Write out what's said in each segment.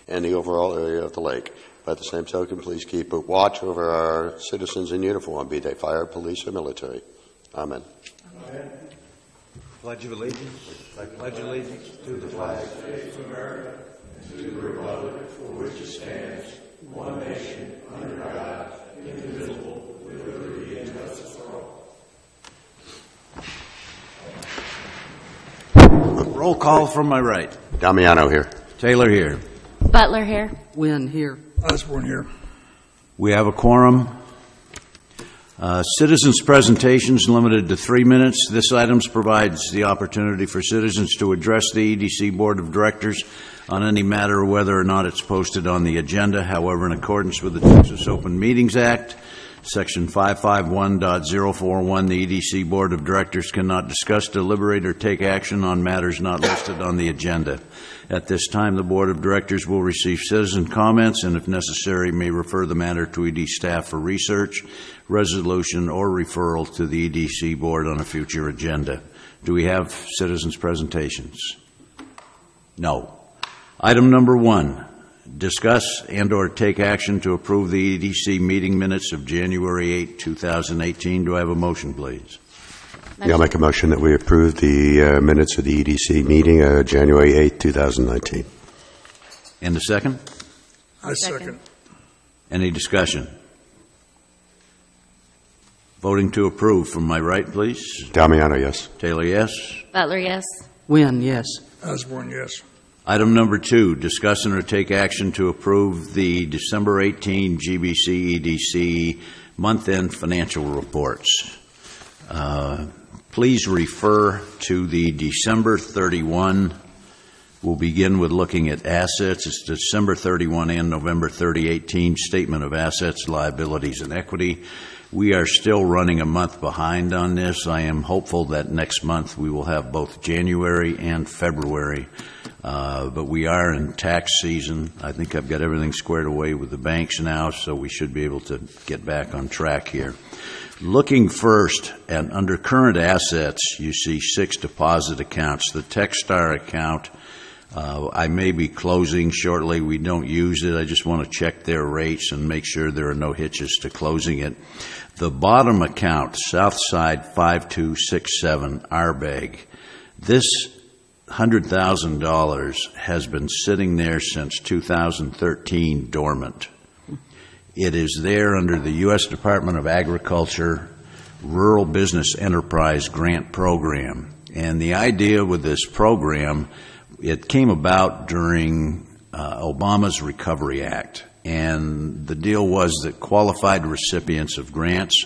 and the overall area of the lake. By the same token, please keep a watch over our citizens in uniform, be they fire, police, or military. Amen. Amen. Pledge of allegiance. I pledge allegiance to the flag of the States of America and to the republic for which it stands, one nation, under God, indivisible, with liberty and justice for all. Roll call from my right. Damiano here. Taylor here. Butler here. Wynn here. Osborne here. We have a quorum. Citizens' presentations limited to 3 minutes. This item provides the opportunity for citizens to address the EDC Board of Directors on any matter, whether or not it's posted on the agenda. However, in accordance with the Texas Open Meetings Act, Section 551.041, the EDC Board of Directors cannot discuss, deliberate, or take action on matters not listed on the agenda. At this time, the Board of Directors will receive citizen comments and, if necessary, may refer the matter to ED staff for research, resolution, or referral to the EDC Board on a future agenda. Do we have citizens' presentations? No. Item number 1. Discuss and/or take action to approve the EDC meeting minutes of January 8, 2018. Do I have a motion, please? Yeah, I'll make a motion that we approve the minutes of the EDC meeting January 8, 2019. And a second? I second. Any discussion? Voting to approve from my right, please. Damiano, yes. Taylor, yes. Butler, yes. Wynn, yes. Osborne, yes. Item number 2, discuss and or take action to approve the December 18 GBC EDC month-end financial reports. Please refer to the December 31. We'll begin with looking at assets. It's December 31 and November 30, 18 statement of assets, liabilities, and equity. We are still running a month behind on this. I am hopeful that next month we will have both January and February. But we are in tax season. I think I've got everything squared away with the banks now, so we should be able to get back on track here. Looking first at under current assets, you see 6 deposit accounts. The Techstar account, I may be closing shortly. We don't use it. I just want to check their rates and make sure there are no hitches to closing it. The bottom account, Southside 5267, RBEG, this $100,000 has been sitting there since 2013 dormant. It is there under the U.S. Department of Agriculture Rural Business Enterprise Grant Program. And the idea with this program, it came about during Obama's Recovery Act. And the deal was that qualified recipients of grants,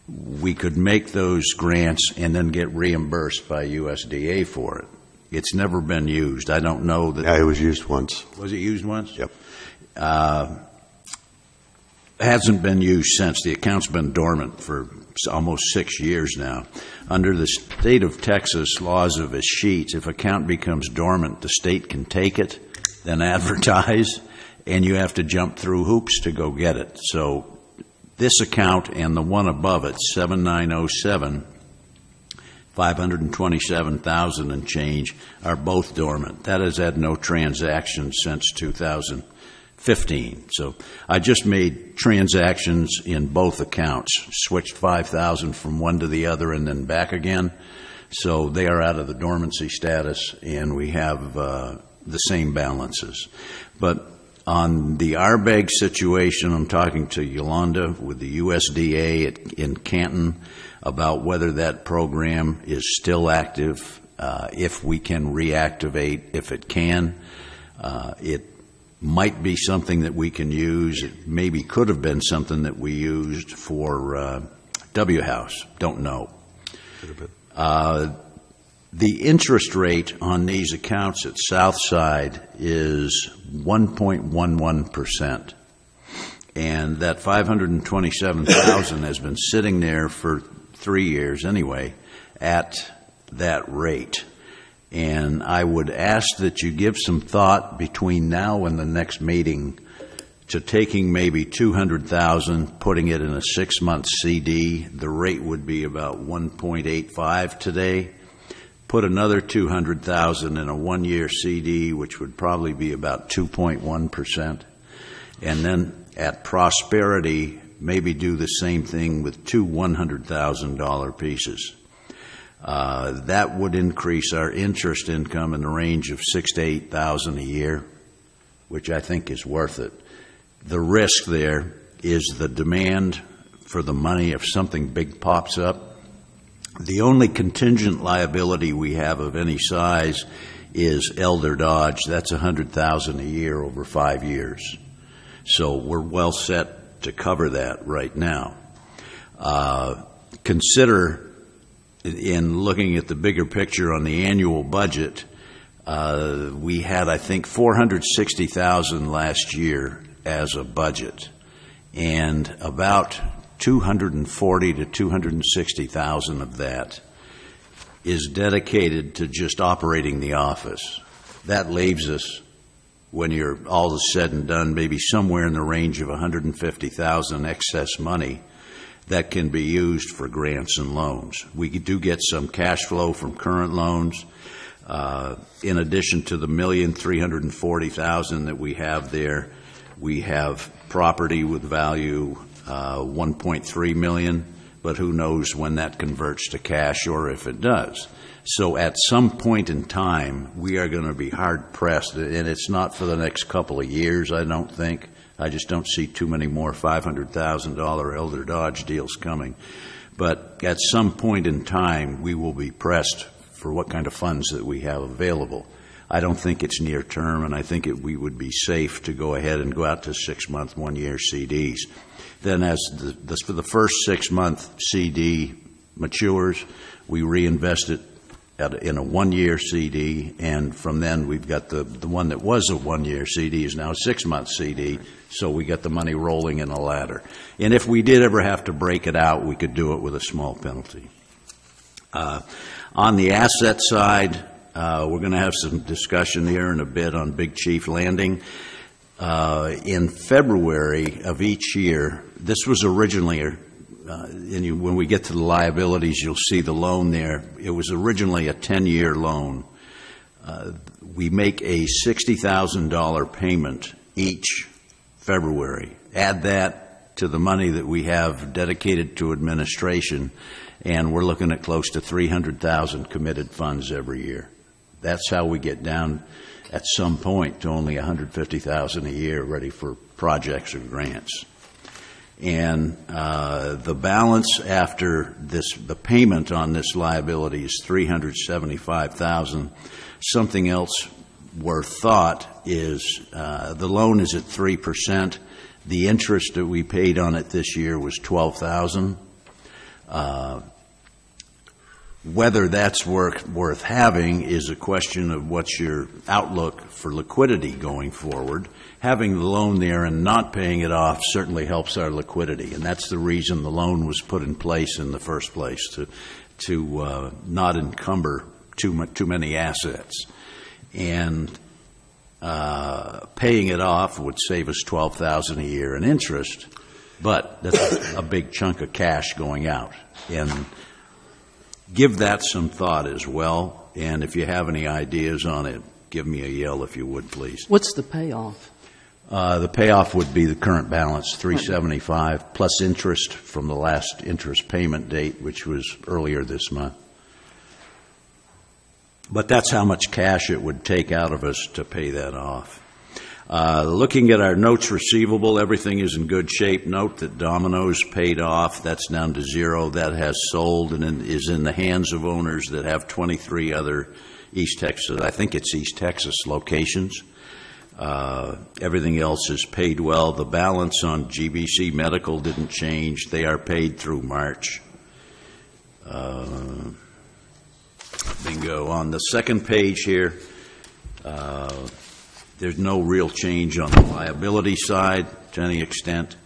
we could make those grants and then get reimbursed by USDA for it. It's never been used. I don't know that. Yeah, it was used once. Was it used once? Yep. Hasn't been used since. The account's been dormant for almost 6 years now. Under the state of Texas laws of its sheets, if account becomes dormant, the state can take it, then advertise, and you have to jump through hoops to go get it. So this account and the one above it, 7907, 527,000 and change, are both dormant. That has had no transactions since 2015. So I just made transactions in both accounts, switched 5,000 from one to the other and then back again. So they are out of the dormancy status, and we have the same balances. But on the RBEG situation, I'm talking to Yolanda with the USDA in Canton about whether that program is still active, if we can reactivate, if it can. It might be something that we can use. It maybe could have been something that we used for W House. Don't know. Could have been. The interest rate on these accounts at Southside is 1.11%. And that 527,000 has been sitting there for 3 years anyway at that rate. And I would ask that you give some thought between now and the next meeting to taking maybe 200,000, putting it in a 6-month CD. The rate would be about 1.85 today. put another $200,000 in a one-year CD, which would probably be about 2.1%, and then at Prosperity, maybe do the same thing with two $100,000 pieces. That would increase our interest income in the range of $6,000 to $8,000 a year, which I think is worth it. The risk there is the demand for the money if something big pops up. The only contingent liability we have of any size is Elder Dodge. That's $100,000 a year over 5 years. So we're well set to cover that right now. Consider, in looking at the bigger picture on the annual budget, we had, I think, $460,000 last year as a budget, and about $240,000 to $260,000 of that is dedicated to just operating the office. That leaves us, when you're all is said and done, maybe somewhere in the range of $150,000 excess money that can be used for grants and loans. We do get some cash flow from current loans. In addition to the $1,340,000 that we have there, we have property with value $1.3 million, but who knows when that converts to cash or if it does. So at some point in time, we are going to be hard-pressed, and it's not for the next couple of years, I don't think. I just don't see too many more $500,000 Elder Dodge deals coming. But at some point in time, we will be pressed for what kind of funds that we have available. I don't think it's near term, and I think we would be safe to go ahead and go out to 6-month, 1-year CDs. Then as for the first 6-month CD matures, we reinvest it in a 1-year CD, and from then we've got the one that was a 1-year CD is now a 6-month CD, so we get the money rolling in a ladder. And if we did ever have to break it out, we could do it with a small penalty. On the asset side, we're going to have some discussion here in a bit on Big Chief Landing. In February of each year, this was originally, when we get to the liabilities, you'll see the loan there. It was originally a 10-year loan. We make a $60,000 payment each February. Add that to the money that we have dedicated to administration, and we're looking at close to $300,000 committed funds every year. That's how we get down at some point to only $150,000 a year ready for projects or grants. And the balance after the payment on this liability is $375,000. Something else worth thought is the loan is at 3%. The interest that we paid on it this year was $12,000. Whether that's worth having is a question of what's your outlook for liquidity going forward. Having the loan there and not paying it off certainly helps our liquidity, and that's the reason the loan was put in place in the first place, to not encumber too many assets. And paying it off would save us $12,000 a year in interest, but that's a big chunk of cash going out. And give that some thought as well, and if you have any ideas on it, give me a yell if you would, please. What's the payoff? The payoff would be the current balance, $375, plus interest from the last interest payment date, which was earlier this month. But that's how much cash it would take out of us to pay that off. Looking at our notes receivable, everything is in good shape. Note that Domino's paid off. That's down to 0. That has sold and is in the hands of owners that have 23 other East Texas, I think it's East Texas locations. Everything else is paid well. The balance on GBC Medical didn't change. They are paid through March. Bingo. On the second page here, there's no real change on the liability side to any extent.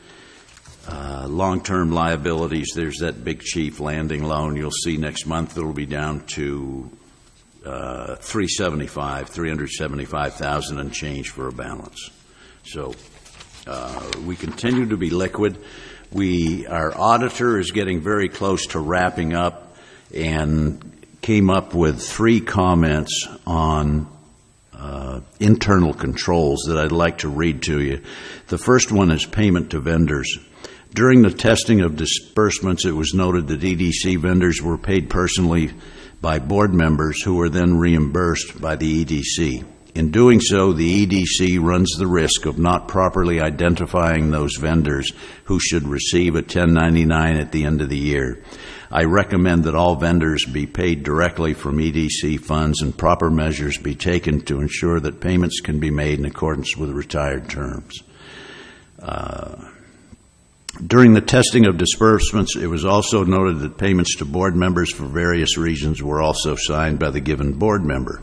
Long-term liabilities, there's that Big Chief Landing loan. You'll see next month it'll be down to $375,000 and change for a balance. So we continue to be liquid. Our auditor is getting very close to wrapping up and came up with 3 comments on internal controls that I'd like to read to you. The first one is payment to vendors. During the testing of disbursements, it was noted that EDC vendors were paid personally by board members who were then reimbursed by the EDC. In doing so, the EDC runs the risk of not properly identifying those vendors who should receive a 1099 at the end of the year. I recommend that all vendors be paid directly from EDC funds and proper measures be taken to ensure that payments can be made in accordance with retired terms. During the testing of disbursements, it was also noted that payments to board members for various reasons were also signed by the given board member.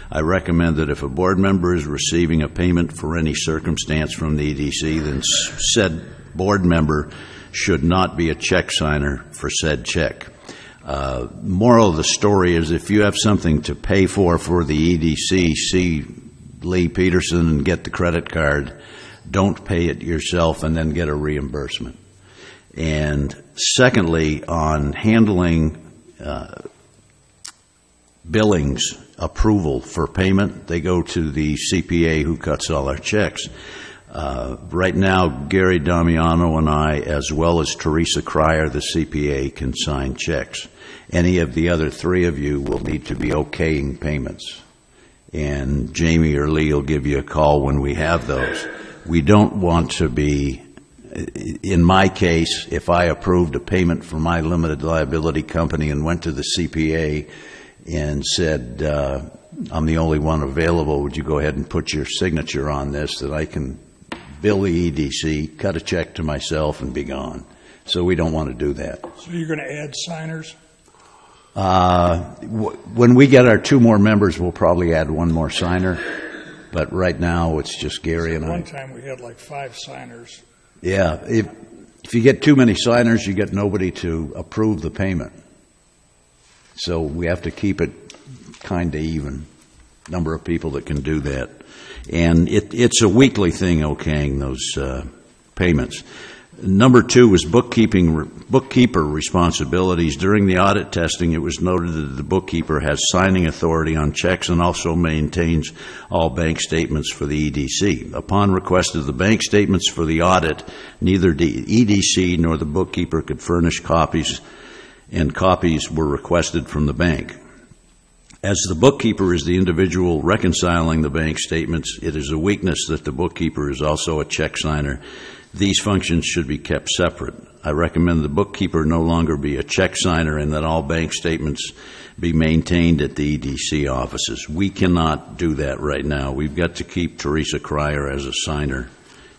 I recommend that if a board member is receiving a payment for any circumstance from the EDC, then said board member should not be a check signer for said check. Moral of the story is if you have something to pay for the EDC, see Lee Peterson and get the credit card. Don't pay it yourself and then get a reimbursement. And secondly, on handling billings approval for payment, they go to the CPA who cuts all our checks. Right now, Gary Damiano and I, as well as Teresa Cryer, the CPA, can sign checks. Any of the other 3 of you will need to be okaying payments. And Jamie or Lee will give you a call when we have those. We don't want to be, in my case, if I approved a payment for my limited liability company and went to the CPA and said, I'm the only one available, would you go ahead and put your signature on this that I can bill the EDC, cut a check to myself, and be gone. So we don't want to do that. So you're going to add signers? When we get our 2 more members, we'll probably add 1 more signer. But right now, it's just Gary and I. One time we had like 5 signers. Yeah. If you get too many signers, you get nobody to approve the payment. So we have to keep it kind of even, number of people that can do that. And it's a weekly thing, okaying those payments. Number 2 is bookkeeper responsibilities. During the audit testing, it was noted that the bookkeeper has signing authority on checks and also maintains all bank statements for the EDC. Upon request of the bank statements for the audit, neither the EDC nor the bookkeeper could furnish copies, and copies were requested from the bank. As the bookkeeper is the individual reconciling the bank statements, it is a weakness that the bookkeeper is also a check signer. These functions should be kept separate. I recommend the bookkeeper no longer be a check signer and that all bank statements be maintained at the EDC offices. We cannot do that right now. We've got to keep Teresa Cryer as a signer.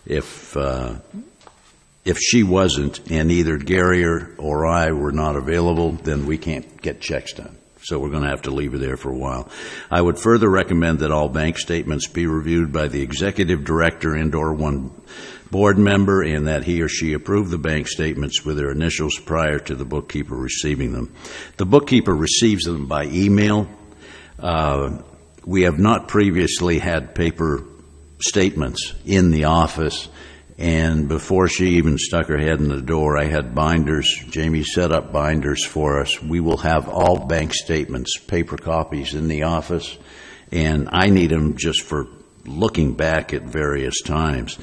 If she wasn't and either Gary or I were not available, then we can't get checks done. So we're going to have to leave her there for a while. I would further recommend that all bank statements be reviewed by the executive director and/or 1 board member, and that he or she approve the bank statements with their initials prior to the bookkeeper receiving them. The bookkeeper receives them by email. We have not previously had paper statements in the office, and before she even stuck her head in the door, I had binders. Jamie set up binders for us. We will have all bank statements, paper copies in the office, and I need them just for looking back at various times.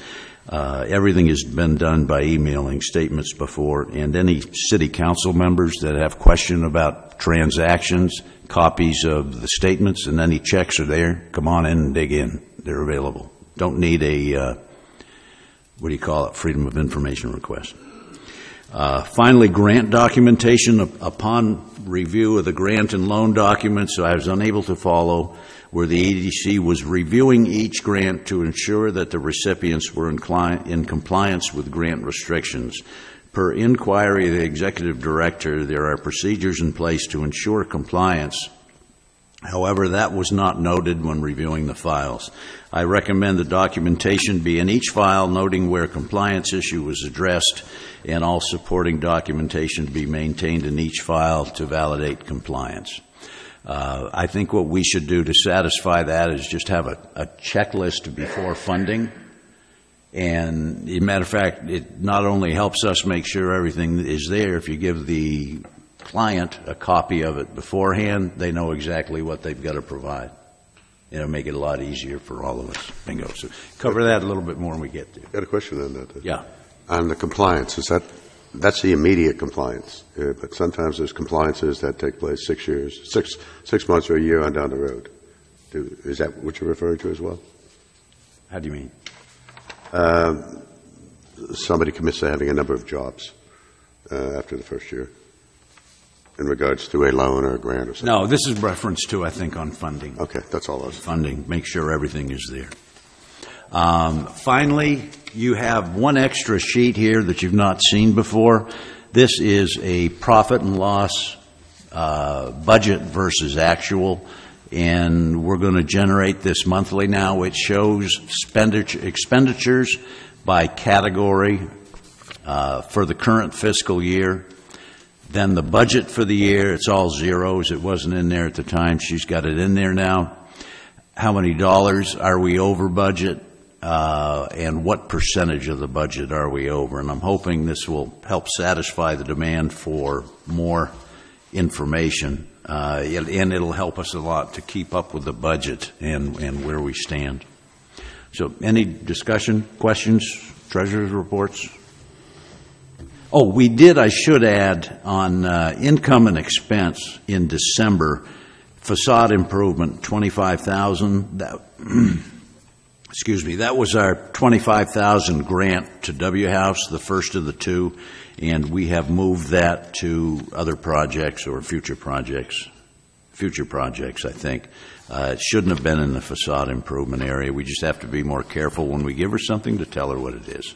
Everything has been done by emailing statements before, and any city council members that have question about transactions, copies of the statements, and any checks are there, come on in and dig in. They're available. Don't need a, Freedom of Information request. Finally, grant documentation. Upon review of the grant and loan documents, I was unable to follow where the EDC was reviewing each grant to ensure that the recipients were in compliance with grant restrictions. Per inquiry of the executive director, there are procedures in place to ensure compliance. However, that was not noted when reviewing the files. I recommend the documentation be in each file, noting where compliance issue was addressed, and all supporting documentation be maintained in each file to validate compliance. I think what we should do to satisfy that is just have a checklist before funding. And as a matter of fact, it not only helps us make sure everything is there, if you give the client a copy of it beforehand, they know exactly what they've got to provide. It'll make it a lot easier for all of us. Bingo. So cover that a little bit more when we get there. Got a question on that. Yeah. On the compliance, that's the immediate compliance, but sometimes there's compliances that take place 6 years, six months or a year on down the road. Is that what you're referring to as well? How do you mean? Somebody commits to having a number of jobs after the first year in regards to a loan or a grant or something. No, this is reference to, I think, on funding. Okay, that's all I was. Funding, make sure everything is there. Finally, you have one extra sheet here that you've not seen before. This is a profit and loss budget versus actual, and we're going to generate this monthly now. It shows expenditures by category for the current fiscal year. Then the budget for the year, it's all zeros. It wasn't in there at the time. She's got it in there now. How many dollars are we over budget? And what percentage of the budget are we over? And I'm hoping this will help satisfy the demand for more information. And it'll help us a lot to keep up with the budget and where we stand. So any discussion, questions, treasurer's reports? Oh, I should add, on income and expense in December, facade improvement, $25,000. Excuse me, that was our $25,000 grant to W House, the first of the two, and we have moved that to other projects or future projects, I think. It shouldn't have been in the facade improvement area. We just have to be more careful when we give her something to tell her what it is.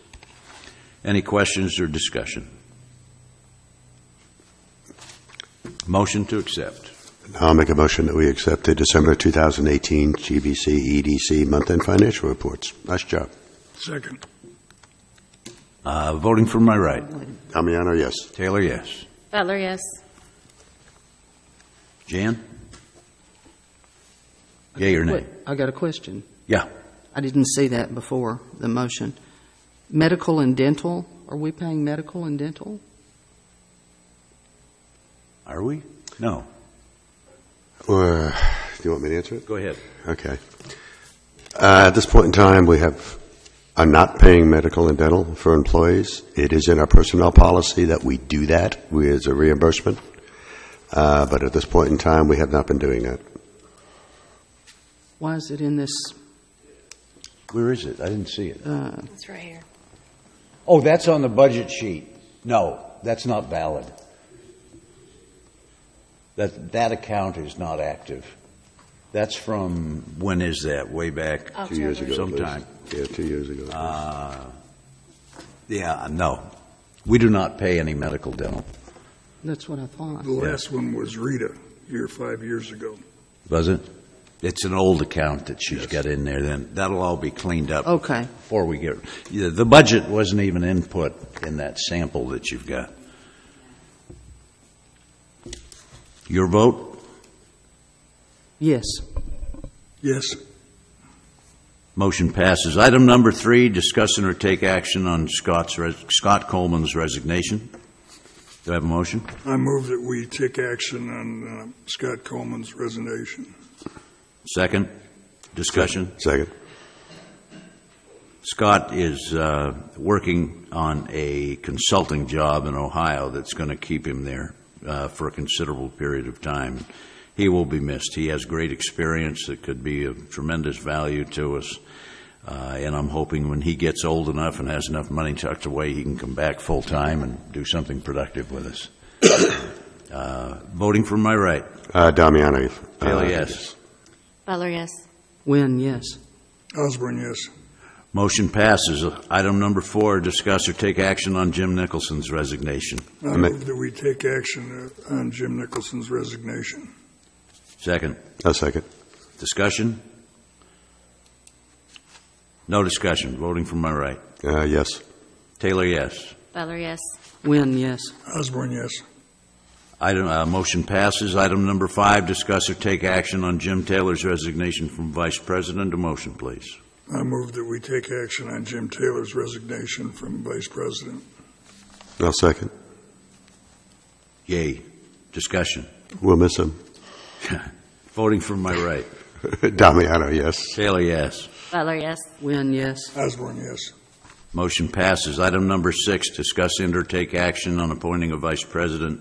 Any questions or discussion? Motion to accept. I'll make a motion that we accept the December 2018 GBC EDC month-end financial reports. Nice job. Second. Voting from my right. Damiano, yes. Taylor, yes. Butler, yes. Jan? Yea or nay? Wait, I got a question. Yeah. I didn't see that before the motion. Medical and dental, are we paying medical and dental? Are we? No. Do you want me to answer it? Go ahead. Okay. At this point in time, we are not paying medical and dental for employees. It is in our personnel policy that we do that as a reimbursement. But at this point in time, we have not been doing that. Why is it in this? Where is it? I didn't see it. It's right here. Oh, that's on the budget sheet. No, that's not valid. That account is not active. That's from, when is that? Way back? 2 years ago. Sometime. Yeah, 2 years ago. Yeah, no. We do not pay any medical dental. That's what I thought. The last one was Rita, 5 years ago. Was it? It's an old account that she's got in there. Then that'll all be cleaned up. Okay. Before we get the budget wasn't even input in that sample that you've got. Your vote? Yes. Yes. Motion passes. Item number 3: discuss and or take action on Scott Coleman's resignation. Do I have a motion? I move that we take action on Scott Coleman's resignation. Second. Discussion. Second. Scott is working on a consulting job in Ohio that's going to keep him there for a considerable period of time. He will be missed. He has great experience that could be of tremendous value to us. And I'm hoping when he gets old enough and has enough money tucked away, he can come back full time and do something productive with us. Voting from my right. Damiano. Taylor, yes. Butler, yes. Wynn, yes. Osborne, yes. Motion passes. Item number 4: discuss or take action on Jim Nicholson's resignation. I move that we take action on Jim Nicholson's resignation. Second. A second. Discussion? No discussion. Voting from my right. Yes. Taylor, yes. Butler, yes. Wynn, yes. Osborne, yes. Motion passes. Item number 5: discuss or take action on Jim Taylor's resignation from Vice President. A motion, please. I move that we take action on Jim Taylor's resignation from Vice President. I'll second. Yay. Discussion. We'll miss him. Voting from my right. Damiano, yes. Taylor, yes. Butler, yes. Wynn, yes. Osborne, yes. Motion passes. Item number 6, discuss and or take action on appointing a vice president.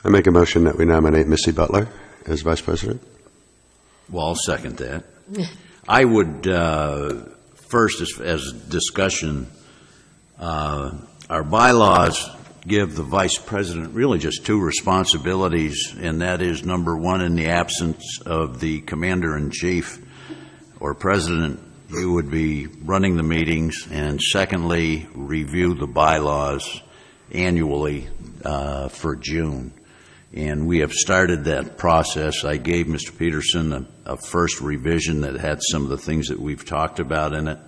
I make a motion that we nominate Missy Butler as vice president. Well, I'll second that. I would, first, as discussion, our bylaws give the vice president really just 2 responsibilities, and that is, number 1, in the absence of the commander-in-chief or president, you would be running the meetings, and secondly, review the bylaws annually for June. And we have started that process. I gave Mr. Peterson a first revision that had some of the things that we've talked about in it.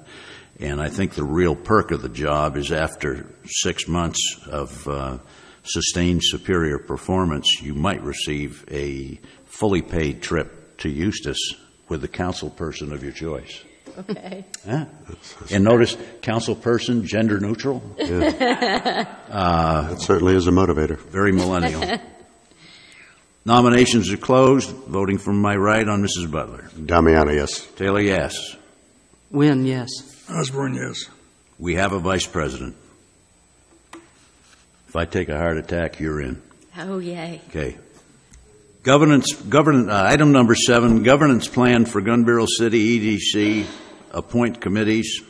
And I think the real perk of the job is after 6 months of sustained superior performance, you might receive a fully paid trip to Eustis with the council person of your choice. Okay. Yeah. And notice, council person, gender neutral, That certainly is a motivator. very millennial. Nominations are closed. Voting from my right on Mrs. Butler. Damiano, yes. Taylor, yes. Wynn, yes. Osborne, yes. We have a vice president. If I take a heart attack, you're in. Oh, yay. Okay. Item number 7, governance plan for Gun Barrel City EDC, appoint committees.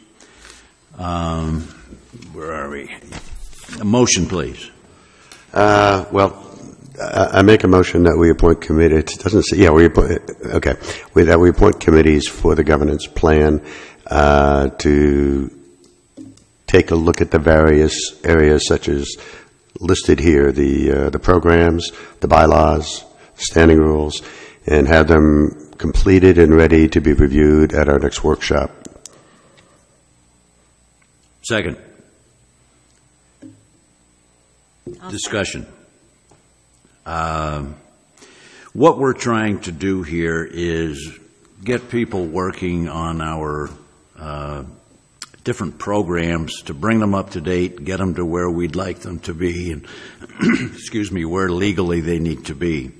Where are we? A motion, please. Well, I make a motion that we appoint committee. It doesn't say, yeah, we appoint, okay. That we appoint committees for the governance plan to take a look at the various areas such as listed here, the programs, the bylaws, standing rules, and have them completed and ready to be reviewed at our next workshop. Second. Discussion. What we're trying to do here is get people working on our different programs to bring them up to date, get them to where we'd like them to be, and excuse me, where legally they need to be.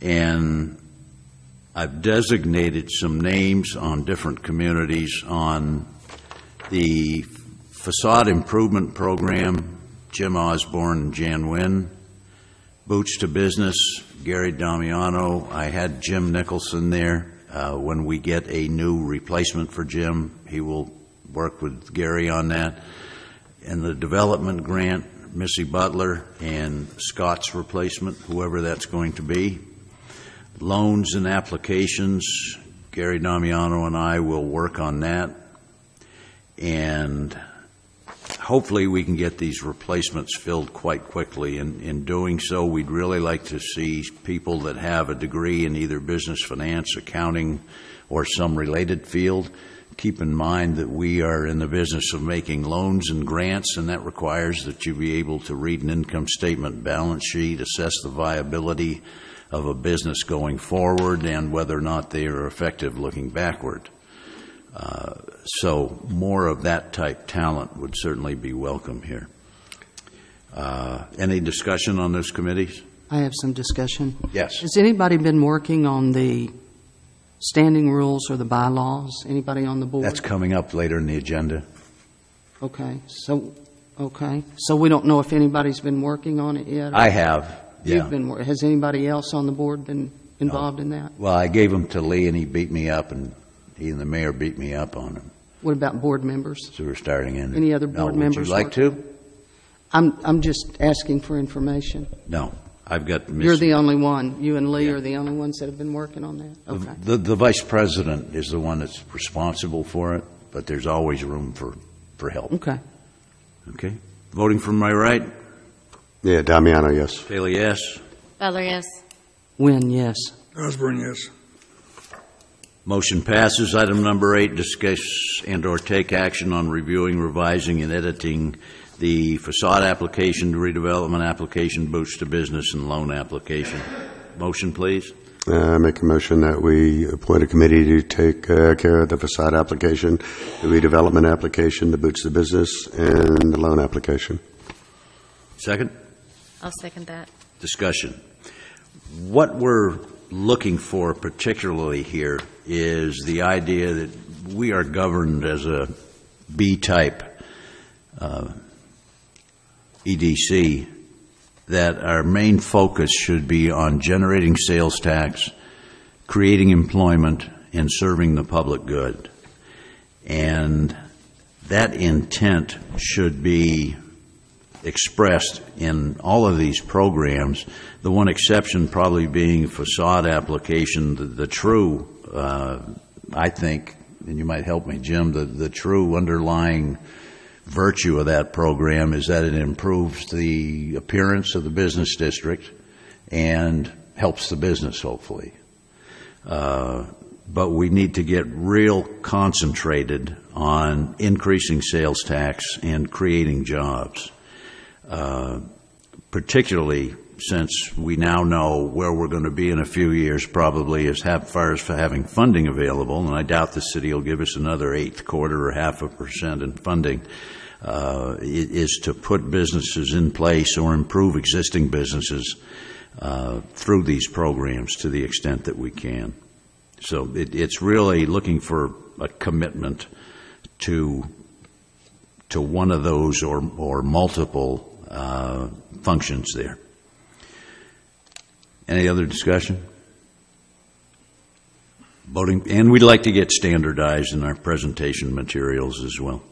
And I've designated some names on different communities on the facade improvement program, Jim Osborne and Jan Wynn. Boots to Business, Gary Damiano. I had Jim Nicholson there. When we get a new replacement for Jim, he will work with Gary on that. And the development grant, Missy Butler and Scott's replacement, whoever that's going to be. Loans and applications, Gary Damiano and I will work on that. And hopefully we can get these replacements filled quite quickly. And in doing so, we'd really like to see people that have a degree in either business, finance, accounting, or some related field. Keep in mind that we are in the business of making loans and grants, and that requires that you be able to read an income statement, balance sheet, assess the viability of a business going forward, and whether or not they are effective looking backward. So more of that type talent would certainly be welcome here. Any discussion on those committees? I have some discussion. Yes. Has anybody been working on the standing rules or the bylaws? Anybody on the board? That's coming up later in the agenda. Okay. So we don't know if anybody's been working on it yet? I have. Yeah. You've been. Has anybody else on the board been involved in that? Well, I gave them to Lee, and he beat me up, and he and the mayor beat me up on them. What about board members? So we're starting in. Any other board members? Would you like to? I'm just asking for information. No. I've got You're the only one. You and Lee Yeah. are the only ones that have been working on that? Okay. The vice president is the one that's responsible for it, but there's always room for help. Okay. Okay? Voting from my right, Yeah, Damiano, yes. Taylor, yes. Butler, yes. Wynn, yes. Osborne, yes. Motion passes. Item number 8, discuss and/or take action on reviewing, revising, and editing the facade application, redevelopment application, Boots to Business, and loan application. Motion, please. I make a motion that we appoint a committee to take care of the facade application, the redevelopment application, the Boots to Business, and the loan application. Second. I'll second that. Discussion. What we're looking for particularly here is the idea that we are governed as a B-type EDC, that our main focus should be on generating sales tax, creating employment, and serving the public good. And that intent should be expressed in all of these programs, the one exception probably being facade application. The true, I think, and you might help me, Jim, the true underlying virtue of that program is that it improves the appearance of the business district and helps the business, hopefully. But we need to get real concentrated on increasing sales tax and creating jobs, particularly since we now know where we're going to be in a few years, probably as far as for having funding available, and I doubt the city will give us another 1/8 or 0.5% in funding, is to put businesses in place or improve existing businesses through these programs to the extent that we can. So it's really looking for a commitment to one of those or multiple functions there. Any other discussion? Voting, and we'd like to get standardized in our presentation materials as well.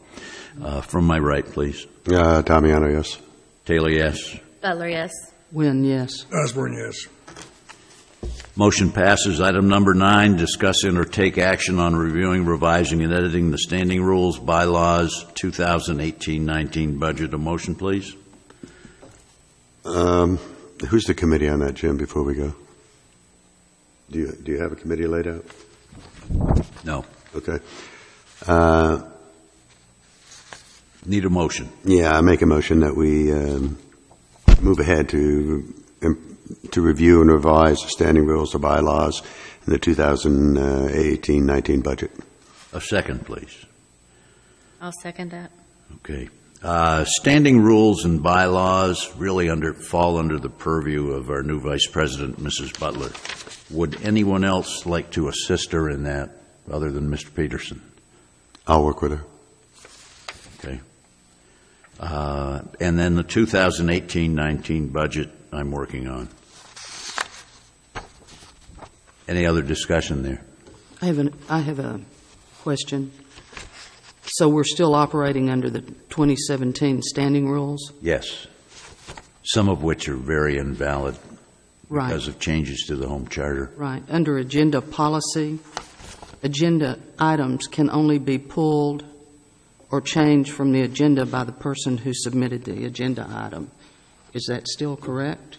From my right, please. Damiano, yes. Taylor, yes. Butler, yes. Wynn, yes. Osborne, yes. Motion passes. Item number 9, discuss and or take action on reviewing, revising, and editing the standing rules, bylaws, 2018-19 budget. A motion, please. Who's the committee on that, Jim, before we go? Do you have a committee laid out? No. Okay. Need a motion. Yeah, I make a motion that we move ahead to review and revise the standing rules or bylaws in the 2018-19 budget. A second, please. I'll second that. Okay. Standing rules and bylaws really fall under the purview of our new Vice President, Mrs. Butler. Would anyone else like to assist her in that other than Mr. Peterson? I'll work with her. Okay. And then the 2018-19 budget I'm working on. Any other discussion there? I have a question. So we're still operating under the 2017 standing rules? Yes. Some of which are very invalid Right. because of changes to the home charter. Right. Under agenda policy, agenda items can only be pulled or changed from the agenda by the person who submitted the agenda item. Is that still correct?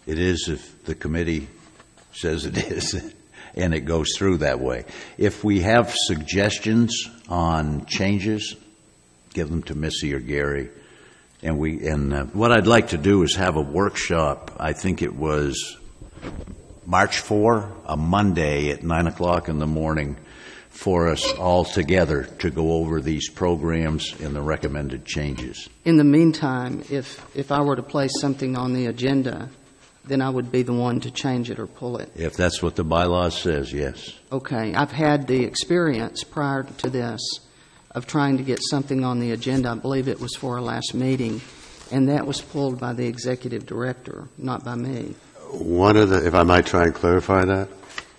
It is if the committee says it is, and it goes through that way. If we have suggestions on changes, give them to Missy or Gary. And what I'd like to do is have a workshop. I think it was March 4, a Monday at 9 o'clock in the morning, for us all together to go over these programs and the recommended changes. In the meantime, if I were to place something on the agenda, then I would be the one to change it or pull it. If that's what the bylaws says, yes. Okay. I've had the experience prior to this of trying to get something on the agenda. I believe it was for our last meeting, and that was pulled by the executive director, not by me. One of the, if I might try and clarify that,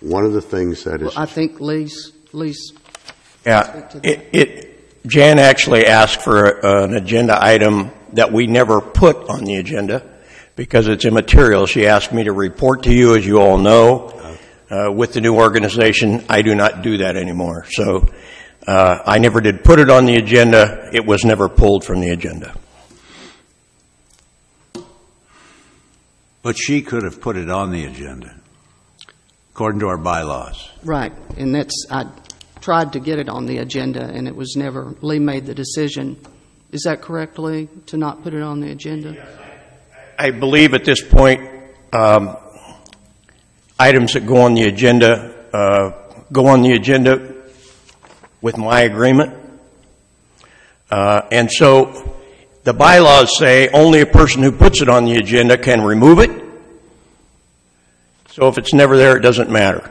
one of the things that is... Well, I think Lee's Yeah, Jan actually asked for an agenda item that we never put on the agenda because it's immaterial. She asked me to report to you, as you all know. With the new organization, I do not do that anymore. So I never did put it on the agenda. It was never pulled from the agenda. But she could have put it on the agenda, according to our bylaws. Right, and I tried to get it on the agenda, and it was never, Lee made the decision. Is that correct, Lee, to not put it on the agenda? Yes, I believe at this point, items that go on the agenda with my agreement. And so the bylaws say only a person who puts it on the agenda can remove it, So if it's never there, it doesn't matter.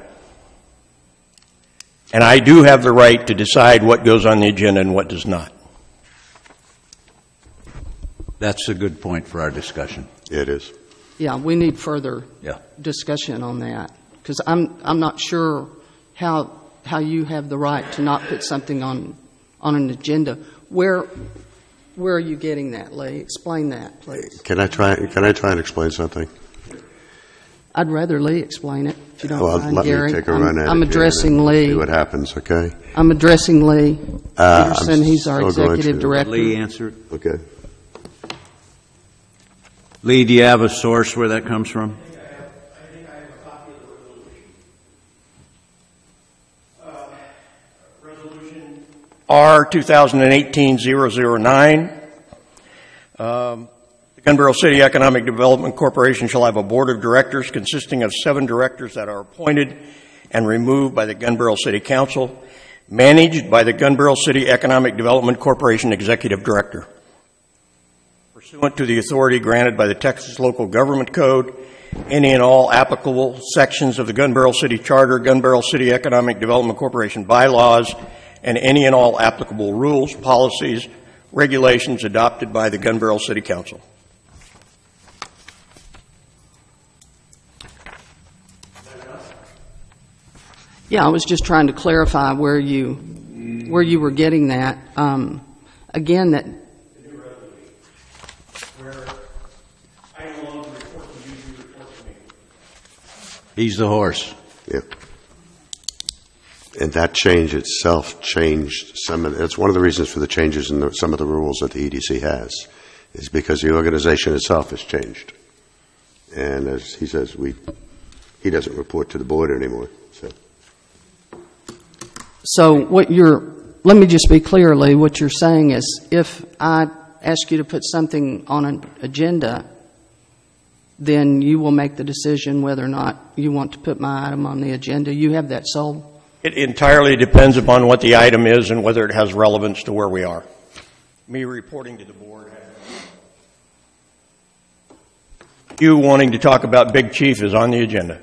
And I do have the right to decide what goes on the agenda and what does not. That's a good point for our discussion. It is. Yeah, we need further Yeah. discussion on that, because I'm not sure how you have the right to not put something on an agenda. Where are you getting that, Lee? Explain that, please. Can I try and explain something? I'd rather Lee explain it, if you don't Well, mind, let Gary. me take a run at it. I'm Jan, addressing and Lee. See what happens, okay? I'm addressing Lee I'm Peterson. He's our still going executive to. director. Lee, answer it. Okay. Lee, do you have a source where that comes from? I think I have a copy of the resolution. Resolution R 2018-009. The Gunbarrel City Economic Development Corporation shall have a board of directors consisting of 7 directors that are appointed and removed by the Gunbarrel City Council, managed by the Gunbarrel City Economic Development Corporation Executive Director. Pursuant to the authority granted by the Texas Local Government Code, any and all applicable sections of the Gunbarrel City Charter, Gunbarrel City Economic Development Corporation bylaws, and any and all applicable rules, policies, regulations adopted by the Gunbarrel City Council. Yeah, I was just trying to clarify where you were getting that. Again, that He's the horse. Yeah. And that change itself changed that's one of the reasons for the changes in some of the rules that the EDC has, is because the organization itself has changed. And as he says, he doesn't report to the board anymore. So let me just be clear, Lee, what you're saying is if I ask you to put something on an agenda, then you will make the decision whether or not you want to put my item on the agenda. You have that sole. It entirely depends upon what the item is and whether it has relevance to where we are. Me reporting to the board. You wanting to talk about Big Chief is on the agenda.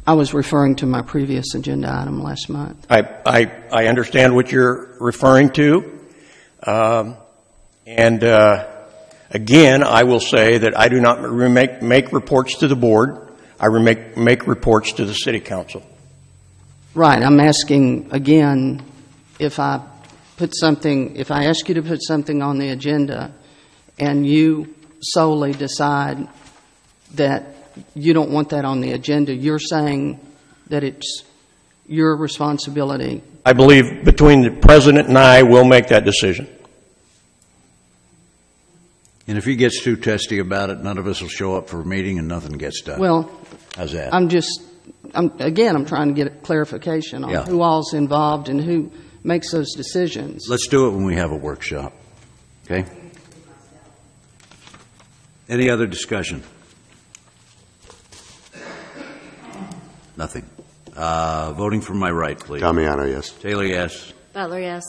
I was referring to my previous agenda item last month. I understand what you're referring to. Again, I will say that I do not make reports to the board. I make reports to the city council. Right. I'm asking again, if I ask you to put something on the agenda and you solely decide that you don't want that on the agenda, you're saying that it's your responsibility. I believe between the president and I, we'll make that decision. And if he gets too testy about it, none of us will show up for a meeting and nothing gets done. Well, how's that? I'm trying to get a clarification on who all's involved and who makes those decisions. Let's do it when we have a workshop. Okay? Any other discussion? Nothing. Voting from my right, please. Damiano, yes. Taylor, yes. Butler, yes.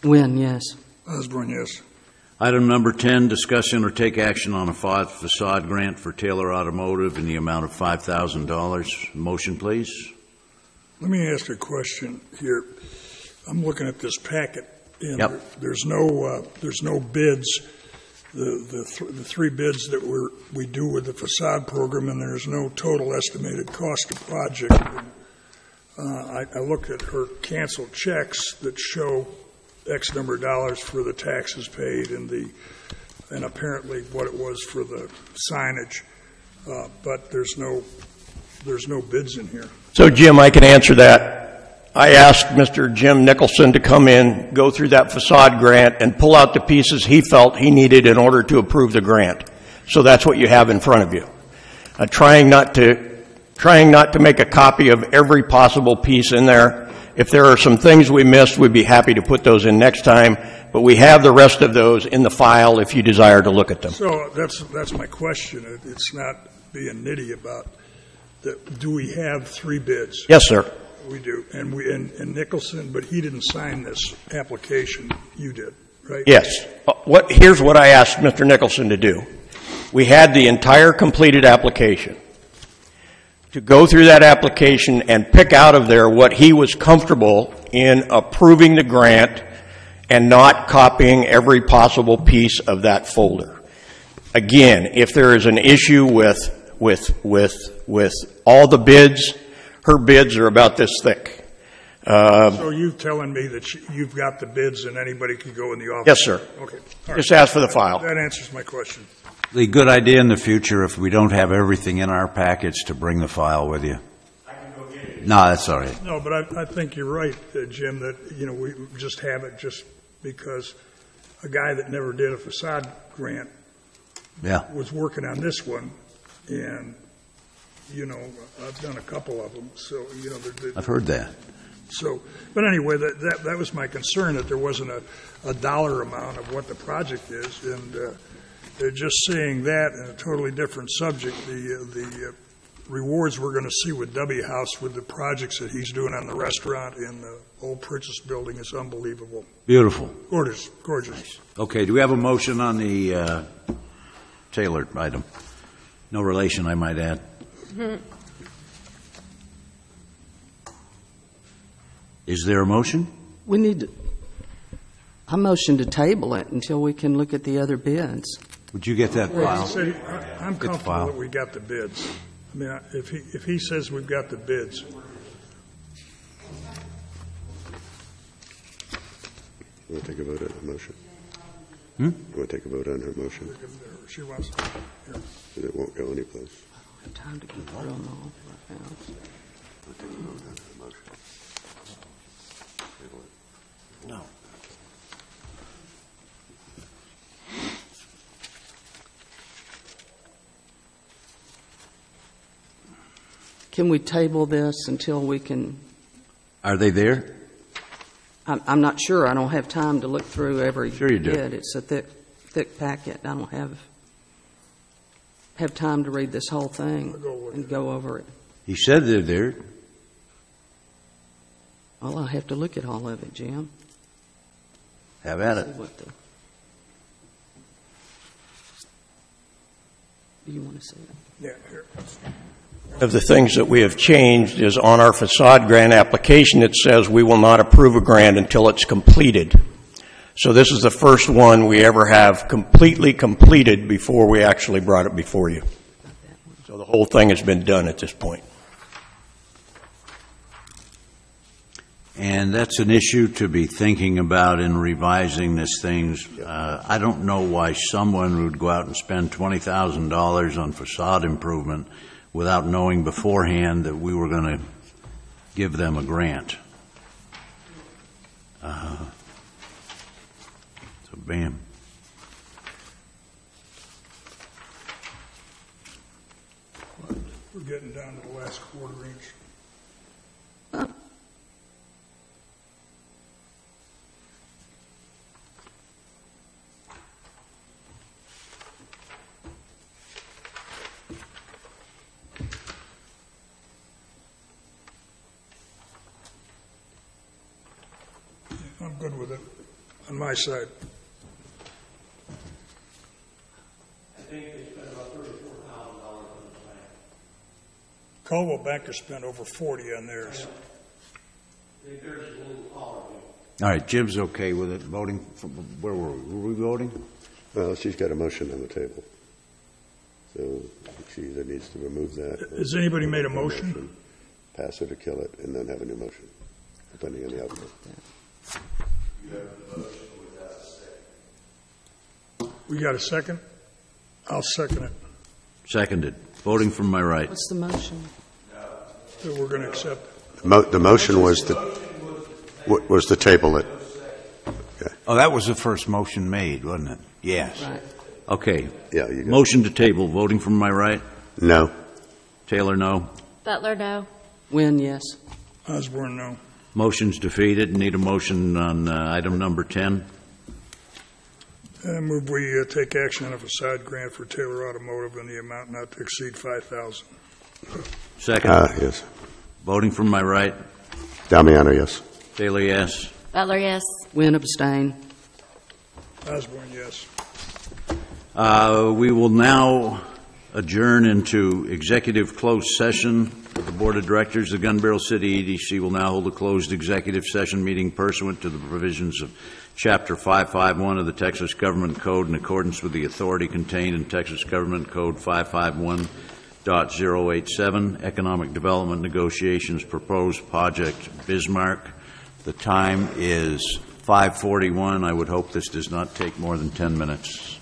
Wynn, yes. Osborne, yes. Item number 10, discussion or take action on a facade grant for Taylor Automotive in the amount of $5,000. Motion, please. Let me ask a question here. I'm looking at this packet, and Yep. there's no bids. The 3 bids that we do with the facade program, and there's no total estimated cost of project. I looked at her canceled checks that show X number of dollars for the taxes paid and apparently what it was for the signage, but there's no bids in here. So, Jim, I can answer that. I asked Mr. Jim Nicholson to come in, go through that facade grant, and pull out the pieces he felt he needed in order to approve the grant. So that's what you have in front of you. Trying not to make a copy of every possible piece in there. If there are some things we missed, we'd be happy to put those in next time, but we have the rest of those in the file if you desire to look at them. So that's my question. It's not being nitty about do we have 3 bids? Yes, sir. We do. And Nicholson, but he didn't sign this application. You did, right? Yes. Here's what I asked Mr. Nicholson to do. We had the entire completed application. to go through that application and pick out of there what he was comfortable in approving the grant and not copying every possible piece of that folder. Again, if there is an issue with all the bids, her bids are about this thick. So you telling me that you've got the bids and anybody can go in the office? Yes, sir. Okay. All right. Just ask for the file. That answers my question. The good idea in the future, if we don't have everything in our package, to bring the file with you. I can go get it. No, that's all right. No, but I think you're right, Jim, that, we just have it just because a guy that never did a facade grant Yeah. was working on this one, and, I've done a couple of them, so, I've heard that. So, but anyway, that was my concern, that there wasn't a dollar amount of what the project is, and just saying that in a totally different subject, the rewards we're going to see with W House with the projects that he's doing on the restaurant in the old Princess Building is unbelievable. Beautiful. Gorgeous. Okay, do we have a motion on the Taylor item? No relation, I might add. Is there a motion? We need to, I motion to table it until we can look at the other bids. Would you get that Well, file? he said I'm file. comfortable that we got the bids. I mean, if he says we've got the bids, You want to take a vote on her motion? Hmm? You want to take a vote on her motion? she wants, here. Because it won't go anyplace. I don't have time to get through them all right now. We'll take a vote on her motion. No. Can we table this until we can, Are they there? I'm not sure, I don't have time to look through every Sure you do. bid. It's a thick packet, I don't have time to read this whole thing I'll go look and at go over it. He said they're there. Well, I'll have to look at all of it, Jim. Have at See it. what the, do you want to see it? Yeah, here. Of the things that we have changed is on our facade grant application, it says we will not approve a grant until it's completed. So this is the first one we ever have completely completed before we actually brought it before you. So the whole thing has been done at this point. And that's an issue to be thinking about in revising this things. I don't know why someone would go out and spend $20,000 on facade improvement without knowing beforehand that we were going to give them a grant. So, bam. We're getting down to the last quarter inch. I'm good with it, on my side. I think they spent about $34,000 on the plan. Coldwell Banker spent over 40 on theirs. I think theirs is a little taller. All right, Jim's okay with it. Voting, where were we? Were we voting? Well, she's got a motion on the table. So she either needs to remove that. or- Has anybody made a motion? Pass it or kill it, and then have a new motion, depending on the outcome. We got a second? I'll second it, Seconded. Voting from my right. What's the motion? that we're going to accept. The motion was the table it. Oh, that was the first motion made, wasn't it? Yes. Right. Okay. Yeah, you got Motion to table. Voting from my right. No. Taylor, no. Butler, no. Win, yes. Osborne, no. Motion's defeated. Need a motion on item number 10. I move we take action on a facade grant for Taylor Automotive in the amount not to exceed $5,000. Second. Yes. Voting from my right. Damiano, yes. Taylor, yes. Butler, yes. Win, abstain. Osborne, yes. We will now adjourn into executive closed session The Board of Directors of Gun Barrel City EDC will now hold a closed executive session meeting pursuant to the provisions of Chapter 551 of the Texas Government Code in accordance with the authority contained in Texas Government Code 551.087, Economic Development Negotiations Proposed Project Bismarck. The time is 5:41. I would hope this does not take more than 10 minutes.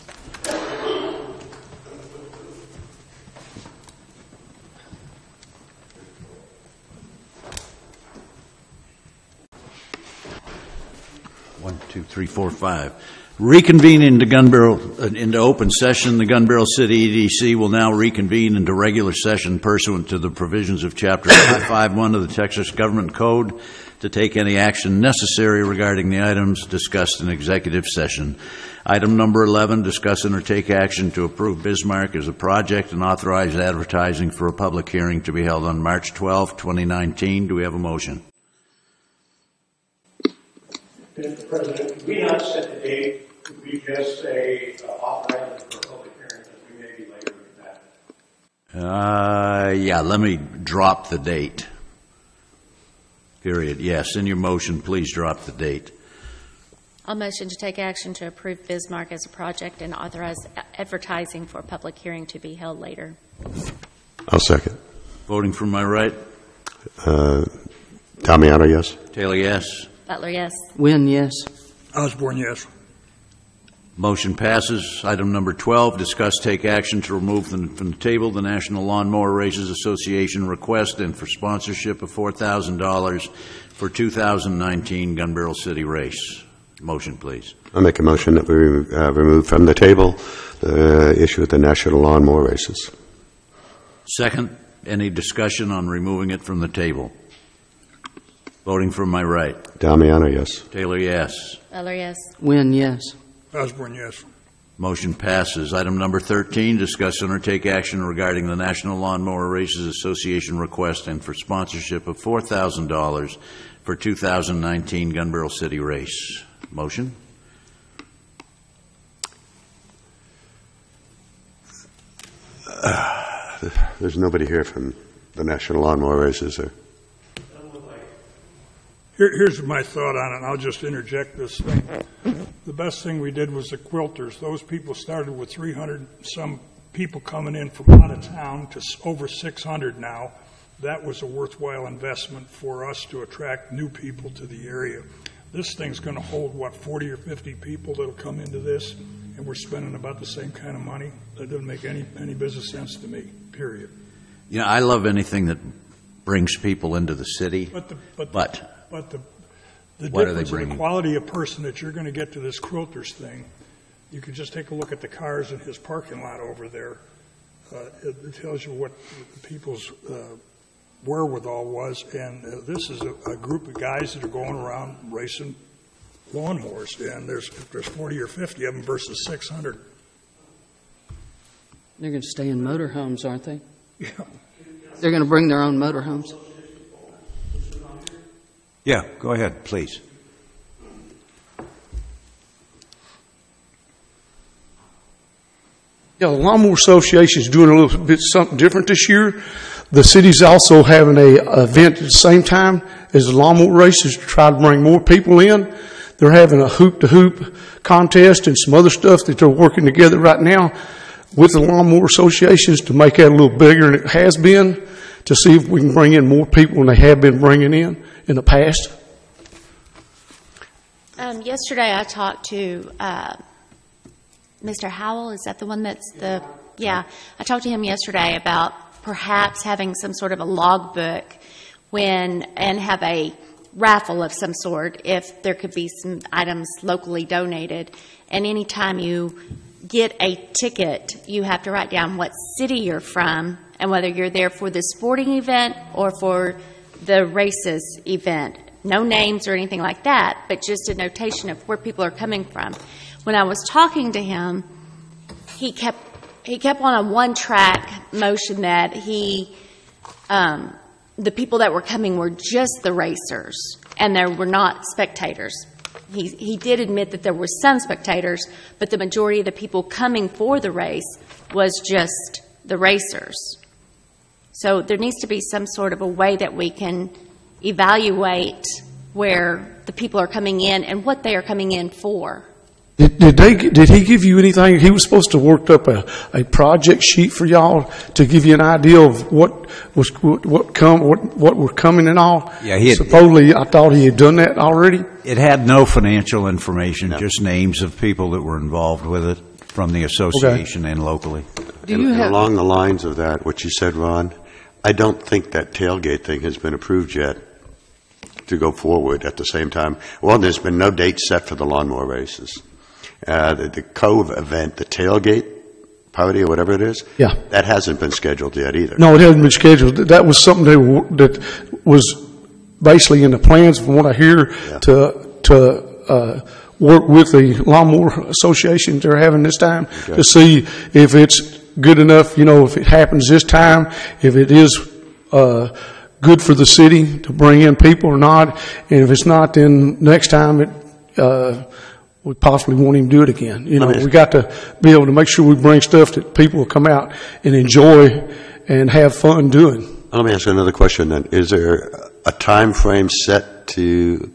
One, two, three, four, five. Reconvene into open session. The Gun Barrel City EDC will now reconvene into regular session pursuant to the provisions of Chapter 551 of the Texas Government Code to take any action necessary regarding the items discussed in executive session. Item number 11, discuss and or take action to approve Bismarck as a project and authorize advertising for a public hearing to be held on March 12, 2019. Do we have a motion? Mr. President, could we not set the date? Could we just say authorize for a public hearing, because we may be later than that? Yeah, let me drop the date. Period. Yes, in your motion, please drop the date. I'll motion to take action to approve Bismarck as a project and authorize advertising for a public hearing to be held later. I'll second. Voting from my right. Damiano, yes. Taylor, yes. Butler, yes. Wynn, yes. Osborne, yes. Motion passes. Item number 12, discuss take action to remove from the table the National Lawnmower Races Association request and for sponsorship of $4,000 for 2019 Gun Barrel City race. Motion, please. I'll make a motion that we remove from the table the issue of the National Lawnmower Races. Second, any discussion on removing it from the table? Voting from my right. Damiano, yes. Taylor, yes. Butler, yes. Wynn, yes. Osborne, yes. Motion passes. Item number 13, discuss and or take action regarding the National Lawnmower Races Association request and for sponsorship of $4,000 for 2019 Gun Barrel City race. Motion? There's nobody here from the National Lawnmower Races. Here's my thought on it, and I'll just interject this thing. The best thing we did was the quilters. Those people started with 300 some people coming in from out of town to over 600 now. That was a worthwhile investment for us to attract new people to the area. This thing's going to hold, 40 or 50 people that'll come into this, and we're spending about the same kind of money. That doesn't make any business sense to me, period. Yeah, I love anything that brings people into the city, But the what are they difference in bringing? the quality of person that you're going to get to this quilters thing, you could just take a look at the cars in his parking lot over there. It tells you what the people's wherewithal was, and this is a group of guys that are going around racing lawnmowers, and there's 40 or 50 of them versus 600. They're going to stay in motorhomes, aren't they? Yeah. They're going to bring their own motorhomes. Yeah, go ahead, please. Yeah, the Lawnmower Association is doing a little bit something different this year. The city's also having an event at the same time as the lawnmower races to try to bring more people in. They're having a hoop-to-hoop contest and some other stuff that they're working together right now with the Lawnmower Associations to make that a little bigger than it has been, to see if we can bring in more people than they have been bringing in the past. Yesterday I talked to Mr. Howell. Is that the one that's the... Yeah. I talked to him yesterday about perhaps having some sort of a logbook and have a raffle of some sort if there could be some items locally donated. And anytime you get a ticket, you have to write down what city you're from and whether you're there for the sporting event or for the races event. No names or anything like that, but just a notation of where people are coming from. When I was talking to him, he kept on a one-track motion that the people that were coming were just the racers, and there were not spectators. He did admit that there were some spectators, but the majority of the people coming for the race was just the racers. So there needs to be some sort of a way that we can evaluate where the people are coming in and what they are coming in for. Did he give you anything? He was supposed to work up a project sheet for y'all to give you an idea of what were coming and all. Yeah, he had, supposedly I thought he had done that already. It had no financial information, just names of people that were involved with it from the association and locally. Along the lines of that, what you said, Ron, I don't think that tailgate thing has been approved yet to go forward at the same time. Well, there's been no date set for the lawnmower races. The Cove event, the tailgate party or whatever it is, yeah, that hasn't been scheduled yet either. No, it hasn't been scheduled. That was something that was basically in the plans, from what I hear, to work with the lawnmower association they're having this time to see if it's good enough, if it happens this time, if it is good for the city to bring in people or not, and if it's not, then next time we possibly won't even do it again. We got to be able to make sure we bring stuff that people will come out and enjoy and have fun doing. Let me ask you another question then. Is there a time frame set to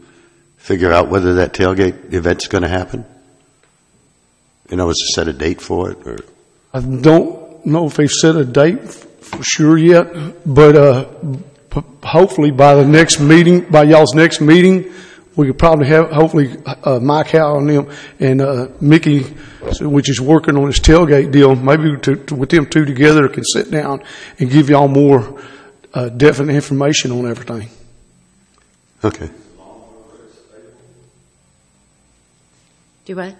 figure out whether that tailgate event's going to happen? Was to set a date for it? Or? I don't know if they've set a date for sure yet, but hopefully by y'all's next meeting, we could probably have, hopefully, Mike Howell and them and Mickey, which is working on this tailgate deal, maybe with them two together can sit down and give y'all more definite information on everything. Okay. Do what?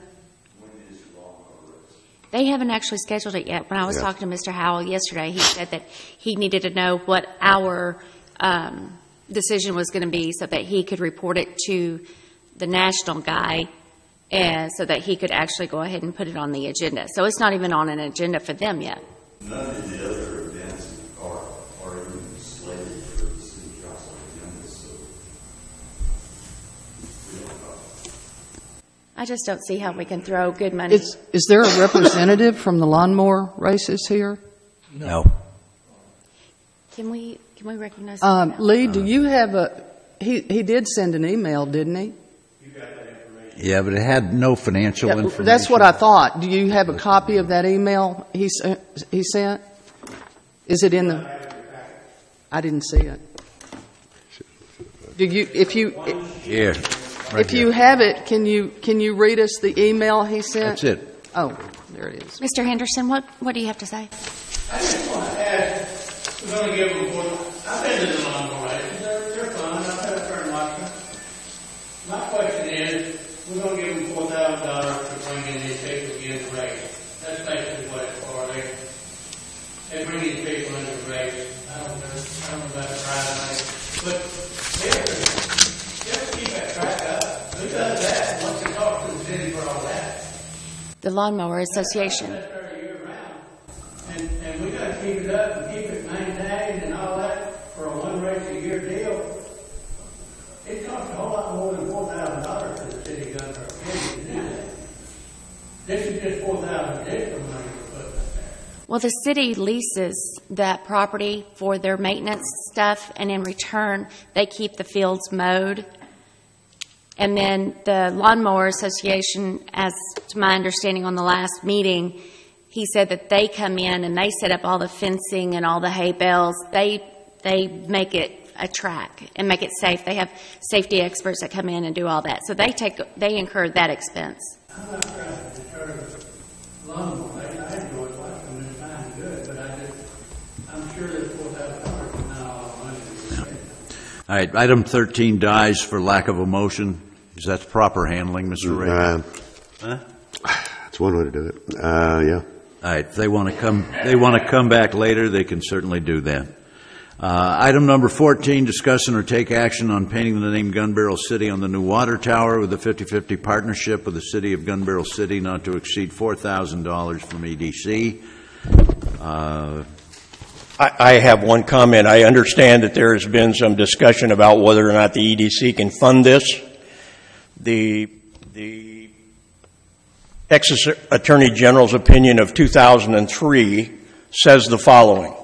They haven't actually scheduled it yet. When I was talking to Mr. Howell yesterday, he said that he needed to know what our decision was going to be so that he could report it to the national guy and so that he could actually go ahead and put it on the agenda. So it's not even on an agenda for them yet. None of the other events are even slated for the city council agenda, so we don't know. I just don't see how we can throw good money. Is there a representative from the lawnmower races here? No. Can we recognize Lee, do you have he did send an email, didn't he? You got that information. Yeah, but it had no financial information. That's what I thought. Do you have a copy of that email he sent? Is it in the? I didn't see it. Do you? If you have it, can you read us the email he sent? That's it. Oh, there it is. Mr. Henderson, what do you have to say? I just want to add, we're going to give them one. I've been to the lawnmower races. They're fun. I've had a turn watch them. My question is, we're going to give them $4,000 to bring in these people again to race. That's basically what it's for. They bring these people into the race. I don't know about the prize, but just keep that track up. Who does that? Once you talk to the city for all that? The Lawnmower Association. And we got to keep it up and keep it maintained and all that for a one race a year deal. It costs a whole lot more than $4,000 for the city gun for a kid. This is just $4,000 additional money we're putting up there. Well, the city leases that property for their maintenance stuff, and in return, they keep the fields mowed. And then the Lawnmower Association, as to my understanding on the last meeting, he said that they come in and they set up all the fencing and all the hay bales. They make it a track and make it safe. They have safety experts that come in and do all that. So they incur that expense. I'm not trying to deter lawnmower. I enjoy watching them. It's fine and good, but I'm sure that $4,000 is not all the money. All right, item 13 dies for lack of a motion. Is that proper handling, Mr. Ray? That's one way to do it. Yeah. All right, if they want to come back later, they can certainly do that. Item number 14, discuss and or take action on painting the name Gun Barrel City on the new water tower with a 50-50 partnership with the City of Gun Barrel City, not to exceed $4,000 from EDC. I have one comment. I understand that there has been some discussion about whether or not the EDC can fund this. The Texas Attorney General's opinion of 2003 says the following.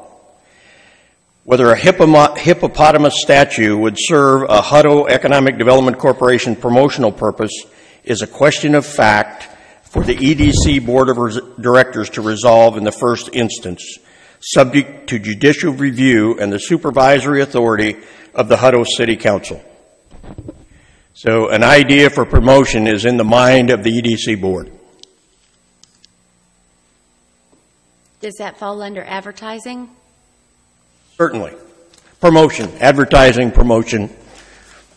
Whether a hippopotamus statue would serve a Hutto Economic Development Corporation promotional purpose is a question of fact for the EDC Board of Directors to resolve in the first instance, subject to judicial review and the supervisory authority of the Hutto City Council. So an idea for promotion is in the mind of the EDC Board. Does that fall under advertising? Certainly. Promotion, advertising, promotion.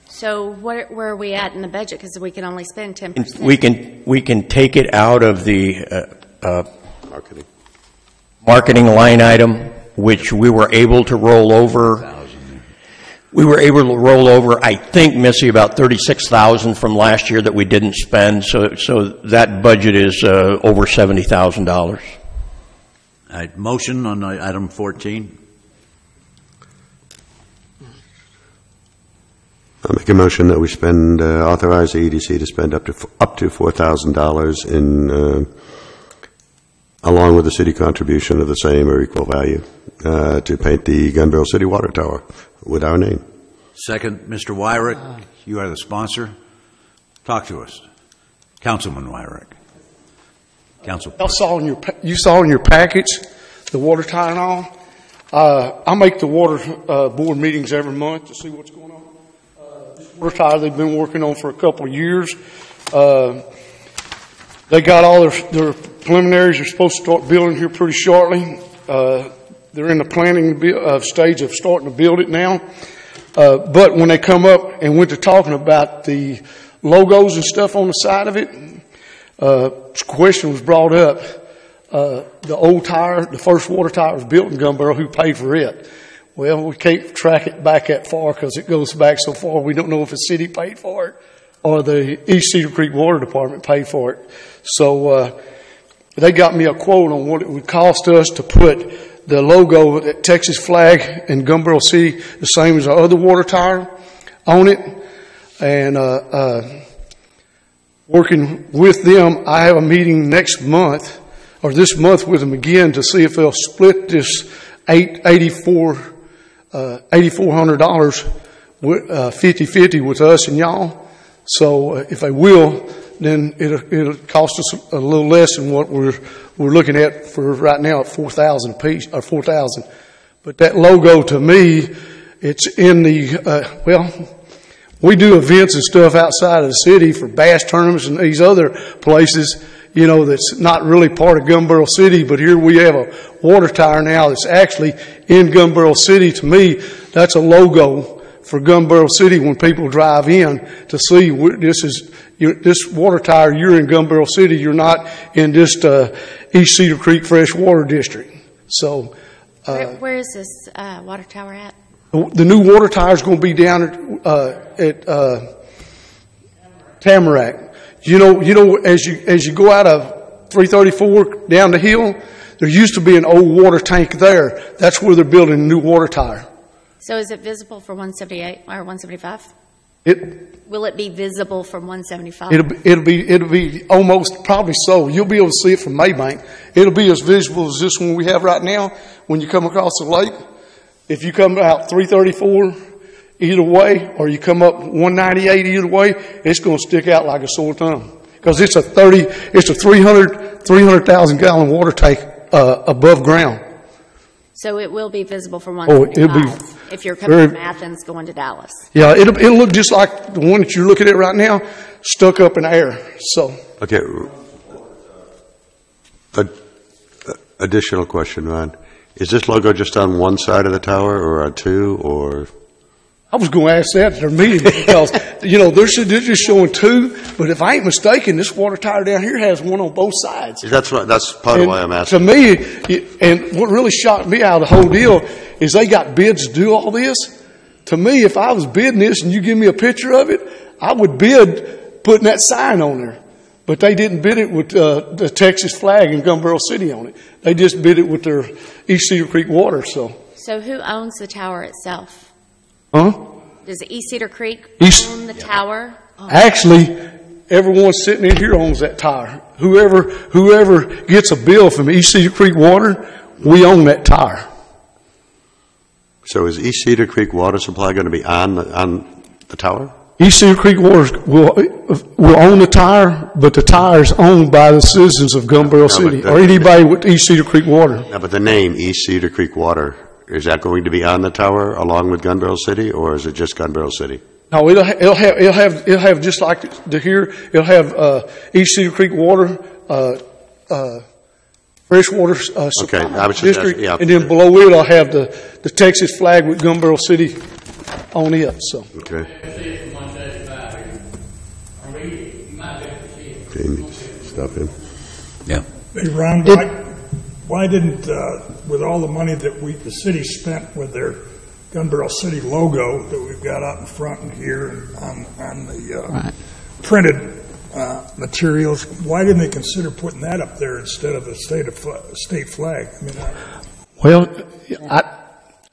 So where are we at in the budget? Because we can only spend 10%. We can take it out of the Marketing. marketing line item, which we were able to roll over. We were able to roll over, I think, Missy, about $36,000 from last year that we didn't spend. So that budget is over $70,000. All right, motion on item 14. I'll make a motion that we spend, authorize the EDC to spend up to $4,000 in, along with the city contribution of the same or equal value, to paint the Gun Barrel City Water Tower with our name. Second, Mr. Wyrick, you are the sponsor. Talk to us. Councilman Wyrick. Council. You saw in your package the water tower and all. I make the water board meetings every month to see what's going on. This water tower they've been working on for a couple of years. They got all their preliminaries. They're supposed to start building here pretty shortly. They're in the planning stage of starting to build it now. But when they come up and went to talking about the logos and stuff on the side of it, question was brought up. The old tower, the first water tower was built in Gun Barrel. Who paid for it? Well, we can't track it back that far because it goes back so far. We don't know if the city paid for it or the East Cedar Creek Water Department paid for it. So they got me a quote on what it would cost us to put the logo, the Texas flag in Gun Barrel City, the same as our other water tower on it. And working with them, I have a meeting next month, or this month with them again, to see if they'll split this $8,400 50-50 with us and y'all. So if they will, then it'll cost us a little less than what we're looking at for right now at $4,000 a piece, or $4,000. But that logo, to me, it's in the we do events and stuff outside of the city for bass tournaments and these other places, you know, that's not really part of Gun Barrel City, but here we have a water tower now that's actually in Gun Barrel City. To me, that's a logo for Gun Barrel City when people drive in to see this water tower. You're in Gun Barrel City. You're not in just East Cedar Creek Freshwater District. So, where is this water tower at? The new water tower is going to be down at Tamarack. You know, as you go out of 334 down the hill, there used to be an old water tank there. That's where they're building a new water tower. So is it visible for 178 or 175? Will it be visible from 175? It'll be almost probably so. You'll be able to see it from Maybank. It'll be as visible as this one we have right now when you come across the lake. If you come out 334 either way, or you come up 198 either way, it's going to stick out like a sore thumb because it's a 300,000 gallon water tank above ground. So it will be visible from 175 if you're coming from Athens going to Dallas. Yeah, it'll look just like the one that you're looking at right now, stuck up in the air. So Okay. Additional question, Ron. Is this logo just on one side of the tower or on two, or? I was going to ask that at their meeting because, you know, they're just showing two, but if I ain't mistaken, this water tower down here has one on both sides. That's part of why I'm asking. To me, and what really shocked me out of the whole deal is they got bids to do all this. To me, if I was bidding this and you give me a picture of it, I would bid putting that sign on there. But they didn't bid it with the Texas flag and Gun Barrel City on it. They just bid it with their East Cedar Creek water. So who owns the tower itself? Huh? Does East Cedar Creek own the tower? Actually, everyone sitting in here owns that tower. Whoever gets a bill from East Cedar Creek Water, we own that tower. So is East Cedar Creek water supply going to be on the tower? East Cedar Creek Water will own the tower, but the tower is owned by the citizens of Gun Barrel City, or anybody with East Cedar Creek Water. No, but the name East Cedar Creek Water, is that going to be on the tower along with Gun Barrel City, or is it just Gun Barrel City? No, it'll have just like the here. It'll have East Cedar Creek Water, freshwater supply I was just district, asking, yeah. and then below it, I'll have the Texas flag with Gun Barrel City on it. So Okay. See it from 175. I read it. You might be able to see it. Okay, stop him. Yeah. Hey, Ron, why didn't, with all the money that the city spent with their Gun Barrel City logo that we've got out in front and here and on the printed materials, why didn't they consider putting that up there instead of the state flag? I mean, well,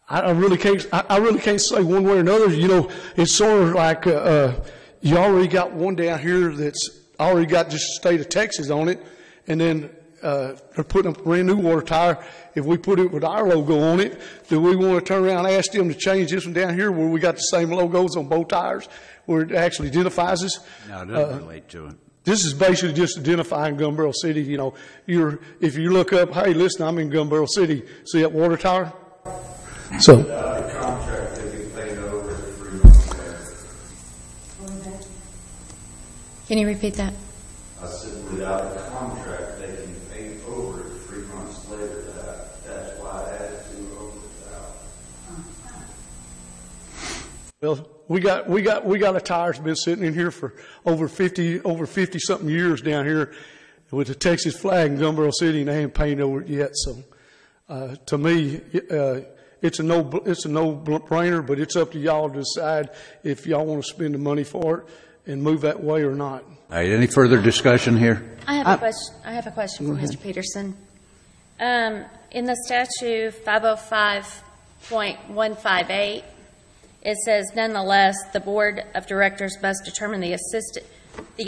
I really can't say one way or another. You know, it's sort of like you already got one down here that's already got just the state of Texas on it, and then they're putting a brand new water tower. If we put it with our logo on it, do we want to turn around and ask them to change this one down here where we got the same logos on both tires, where it actually identifies us? No, it doesn't relate to it. This is basically just identifying Gun Barrel City. You know, if you look up, hey, listen, I'm in Gun Barrel City. See that water tower? So. Without a contract, they can pay it over 3 months later. Can you repeat that? I said, without a contract, they can pay it over 3 months later. That's why I added to over without. Well, we got a tire that's been sitting in here for over 50 something years down here with the Texas flag in Gun Barrel City, and they ain't painted over it yet. So, to me, it's a no-brainer, but it's up to y'all to decide if y'all want to spend the money for it and move that way or not. All right, any further discussion here? I have a question for Mr. Peterson. In the statute 505.158, it says, nonetheless, the Board of Directors must determine the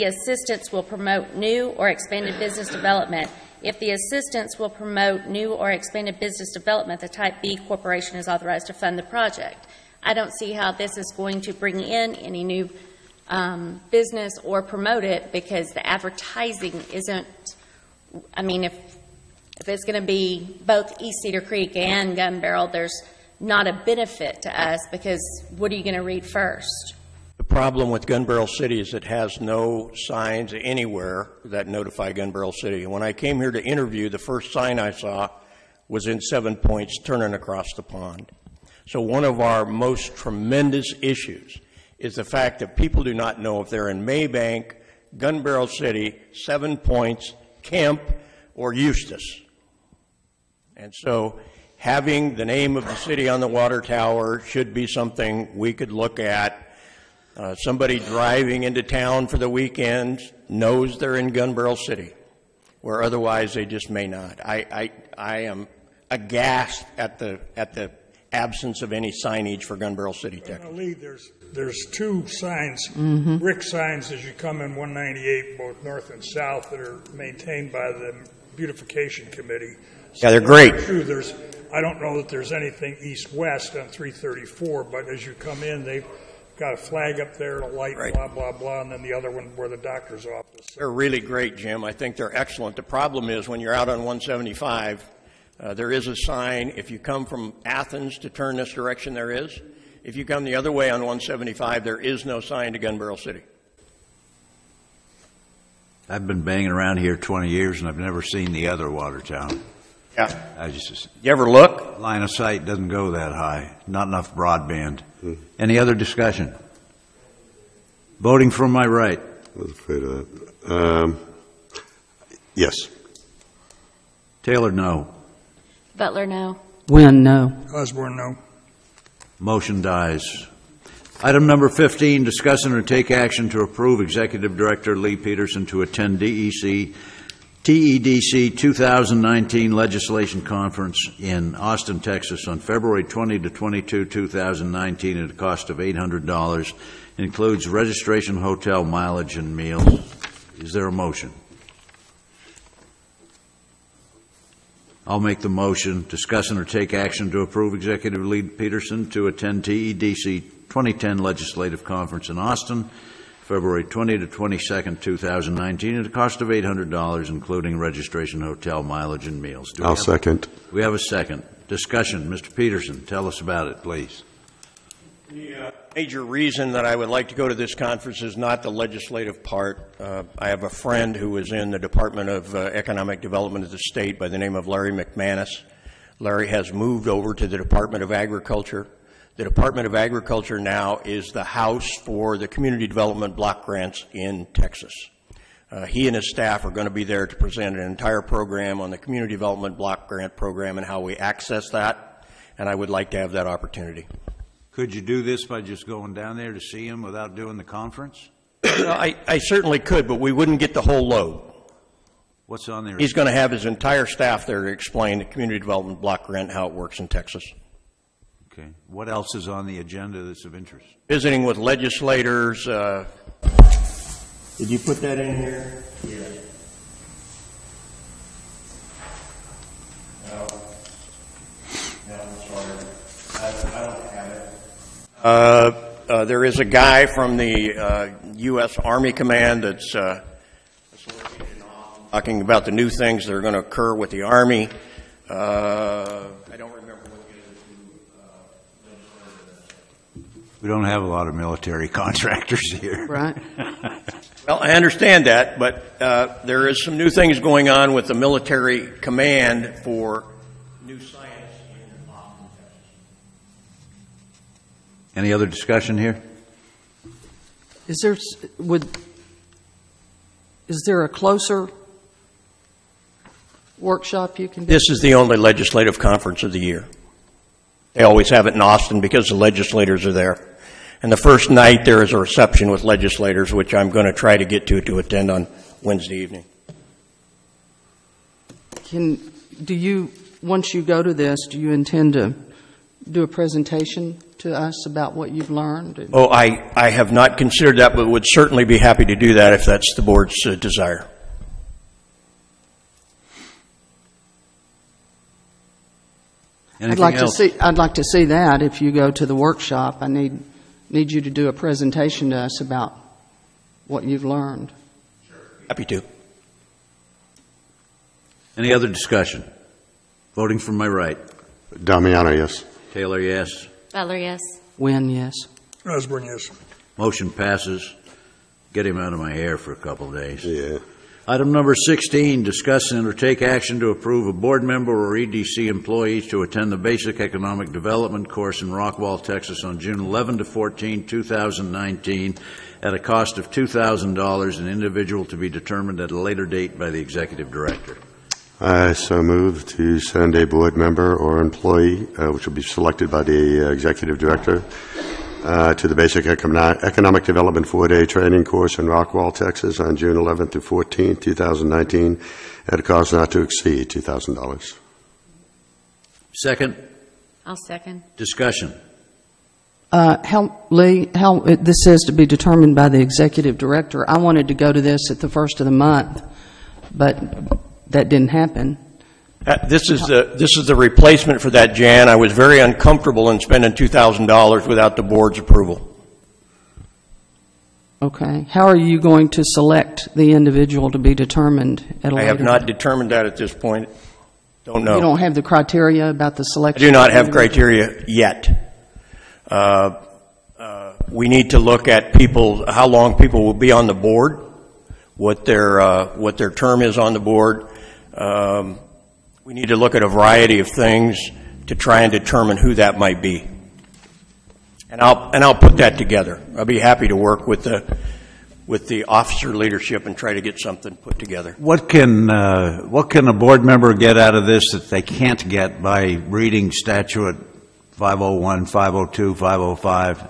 assistance will promote new or expanded business development. If the assistance will promote new or expanded business development, the Type B corporation is authorized to fund the project. I don't see how this is going to bring in any new business or promote it, because the advertising isn't, I mean, if it's going to be both East Cedar Creek and Gun Barrel, there's not a benefit to us, because what are you going to read first? The problem with Gun Barrel City is it has no signs anywhere that notify Gun Barrel City. And when I came here to interview, the first sign I saw was in 7 Points, turning across the pond. So one of our most tremendous issues is the fact that people do not know if they're in Maybank, Gun Barrel City, 7 Points, Kemp, or Eustis. And so having the name of the city on the water tower should be something we could look at. Somebody driving into town for the weekend knows they're in Gun Barrel City, where otherwise they just may not. I am aghast at the absence of any signage for Gun Barrel City, Texas. Lee, there's two signs, brick signs as you come in 198, both north and south, that are maintained by the beautification committee. Yeah, they're great. True, I don't know that there's anything east-west on 334, but as you come in, they've got a flag up there, a light, right, blah, blah, blah, and then the other one where the doctor's office. They're really great, Jim. I think they're excellent. The problem is when you're out on 175, there is a sign. If you come from Athens to turn this direction, there is. If you come the other way on 175, there is no sign to Gun Barrel City. I've been banging around here 20 years, and I've never seen the other water tower. Yeah. You ever look? Line of sight doesn't go that high. Not enough broadband. Any other discussion? Voting from my right. I was afraid of that. Yes. Taylor, no. Butler, no. Wynn, no. Osborne, no. Motion dies. Item number 15, discuss and or take action to approve Executive Director Lee Peterson to attend TEDC 2019 Legislation Conference in Austin, Texas on February 20 to 22, 2019 at a cost of $800. It includes registration, hotel, mileage, and meals. Is there a motion? I'll make the motion. Discuss and or take action to approve Executive Lead Peterson to attend TEDC 2010 Legislative Conference in Austin, February 20 to 22nd, 2019, at a cost of $800, including registration, hotel, mileage, and meals. I'll second. We have a second. Discussion. Mr. Peterson, tell us about it, please. The major reason that I would like to go to this conference is not the legislative part. I have a friend who is in the Department of Economic Development of the state by the name of Larry McManus. Larry has moved over to the Department of Agriculture. The Department of Agriculture now is the house for the community development block grants in Texas. He and his staff are going to be there to present an entire program on the community development block grant program and how we access that, and I would like to have that opportunity. Could you do this by just going down there to see him without doing the conference? I certainly could, but we wouldn't get the whole load. What's on there? He's going to have his entire staff there to explain the community development block grant, how it works in Texas. Okay. What else is on the agenda that's of interest? Visiting with legislators. Did you put that in here? Yeah. No, I'm sorry. I don't have it. There is a guy from the U.S. Army Command that's talking about the new things that are going to occur with the Army. I don't remember what it is. We don't have a lot of military contractors here. Right. Well, I understand that, but there is some new things going on with the military command for new science in Austin, Texas. Any other discussion here? Is there a closer workshop you can do? This is the only legislative conference of the year. They always have it in Austin because the legislators are there. And the first night there is a reception with legislators, which I'm going to try to get to attend on Wednesday evening. Once you go to this, do you intend to do a presentation to us about what you've learned? Oh, I have not considered that, but would certainly be happy to do that if that's the board's desire. Anything else? I'd like to see that if you go to the workshop. I need you to do a presentation to us about what you've learned. Happy to. Any other discussion? Voting from my right. Damiano, yes. Taylor, yes. Butler, yes. Wynn, yes. Osborne, yes. Motion passes. Get him out of my hair for a couple of days. Yeah. Item number 16, discuss and or take action to approve a board member or EDC employee to attend the Basic Economic Development course in Rockwall, Texas on June 11 to 14, 2019 at a cost of $2,000, an individual to be determined at a later date by the Executive Director. I so move to send a board member or employee, which will be selected by the Executive Director, to the Basic Economic Development 4-day training course in Rockwall, Texas on June 11th to 14th, 2019 at a cost not to exceed $2,000. Second, I'll second. discussion. This says to be determined by the Executive Director. I wanted to go to this at the first of the month, but that didn't happen. This is the replacement for that, Jan. I was very uncomfortable in spending $2,000 without the board's approval. Okay. How are you going to select the individual to be determined at a later I have not date? determined that at this point. Don't know. You don't have the criteria about the selection? I do not have criteria yet. We need to look at people, how long people will be on the board, what their term is on the board. We need to look at a variety of things to try and determine who that might be. And I'll put that together. I'll be happy to work with the officer leadership and try to get something put together. What can a board member get out of this that they can't get by reading statute 501, 502, 505?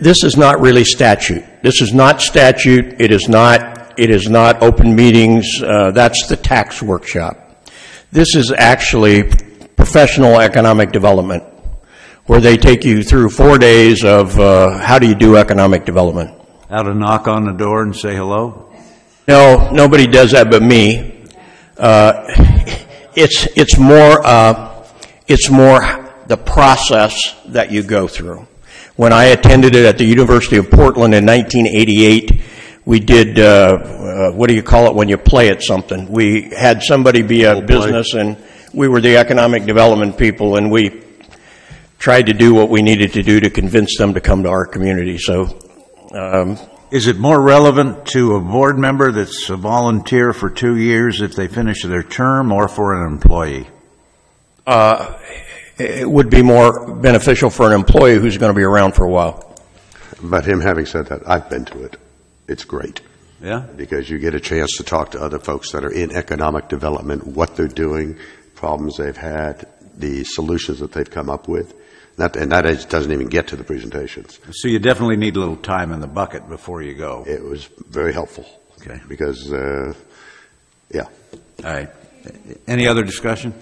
This is not really statute. This is not statute. It is not open meetings. That's the tax workshop. This is actually professional economic development, where they take you through 4 days of how do you do economic development. How to knock on the door and say hello? No, nobody does that but me. It's more the process that you go through. When I attended it at the University of Portland in 1988, we did, what do you call it when you play at something? We had somebody be a business, and we were the economic development people, and we tried to do what we needed to do to convince them to come to our community. So, Is it more relevant to a board member that's a volunteer for 2 years if they finish their term, or for an employee? it would be more beneficial for an employee who's going to be around for a while. But him having said that, I've been to it. It's great. Yeah? Because you get a chance to talk to other folks that are in economic development, what they're doing, problems they've had, the solutions that they've come up with. And that doesn't even get to the presentations. So you definitely need a little time in the bucket before you go. It was very helpful. Okay. Because, yeah. All right. Any other discussion?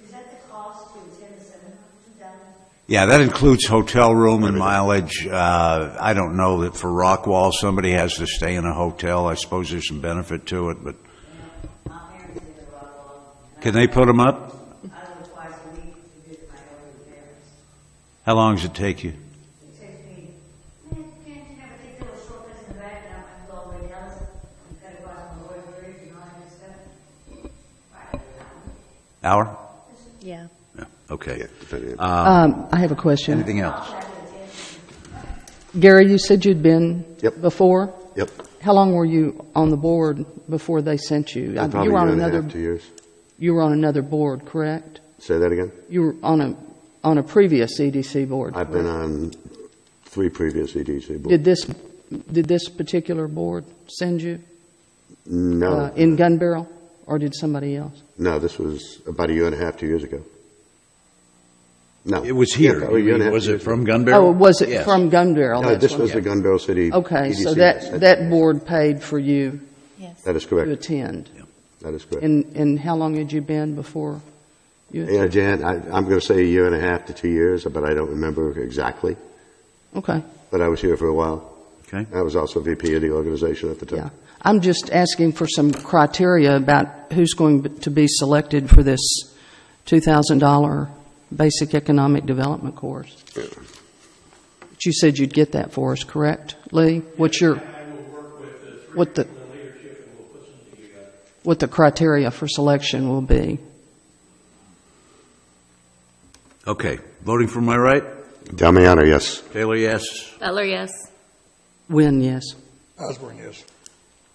Is that the cost to attend the seminar? Yeah, that includes hotel room and mileage. I don't know that for Rockwall somebody has to stay in a hotel. I suppose there's some benefit to it, but My parents live in Rockwall. can they put them up? I go twice a week to visit my elderly parents. How long does it take you? It takes me, can't you never take little shortcuts in the back and I'm all the way down, you cut across my Lloyd Bridge and all that stuff? Right. Hour? Yeah. Yeah. Okay. Yeah, depending on- I have a question. Anything else? Gary, you said you'd been Yep. before? Yep. How long were you on the board before they sent you? Probably You were a on year and a another. half, 2 years. You were on another board, correct? Say that again? You were on a previous EDC board. I've been correct? on 3 previous EDC boards. Did this particular board send you No. in Gun Barrel, or did somebody else? No, this was about a year and a half, 2 years ago. No. It was here. Yeah, a year and a half, Was 2 it years from ago. Gun Barrel? Oh, was it Yes. from Gun Barrel? No, That's this what- was the Gun Barrel City Okay, EDC. so Yes, that board paid for you Yes. That is to correct. attend. That is correct. And how long had you been before you? Yeah, Jan, I'm going to say a year and a half to 2 years, but I don't remember exactly. Okay, But I was here for a while. Okay. I was also VP of the organization at the time. yeah. I'm just asking for some criteria about who's going to be selected for this $2,000 basic economic development course. But you said you'd get that for us, correct, Lee? What's your, I will work with what the, the leadership and we'll put something together. what the criteria for selection will be? Okay. Voting from my right? Damiano, yes. Taylor, yes. Butler, yes. Win, yes. Osborne, yes.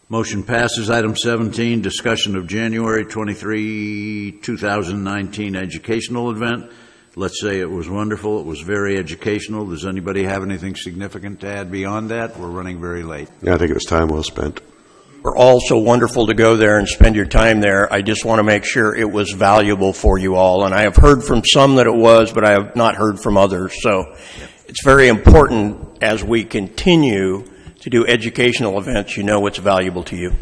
Motion passes. Item 17, discussion of January 23, 2019 educational event. Let's say it was wonderful. It was very educational. Does anybody have anything significant to add beyond that? We're running very late. Yeah, I think it was time well spent. We're all so wonderful to go there and spend your time there. I just want to make sure it was valuable for you all. And I have heard from some that it was, but I have not heard from others. So it's very important as we continue to do educational events, you know what's valuable to you.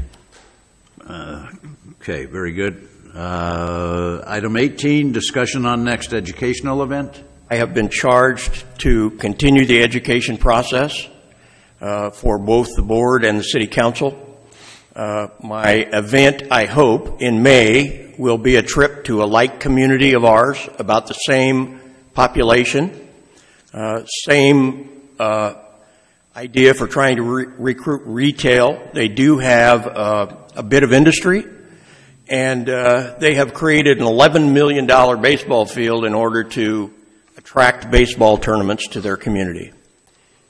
Okay, very good. Item 18, discussion on next educational event. I have been charged to continue the education process for both the board and the city council. My event, I hope, in May will be a trip to a like community of ours, about the same population, same idea for trying to recruit retail. They do have a bit of industry, and they have created an $11 million baseball field in order to attract baseball tournaments to their community.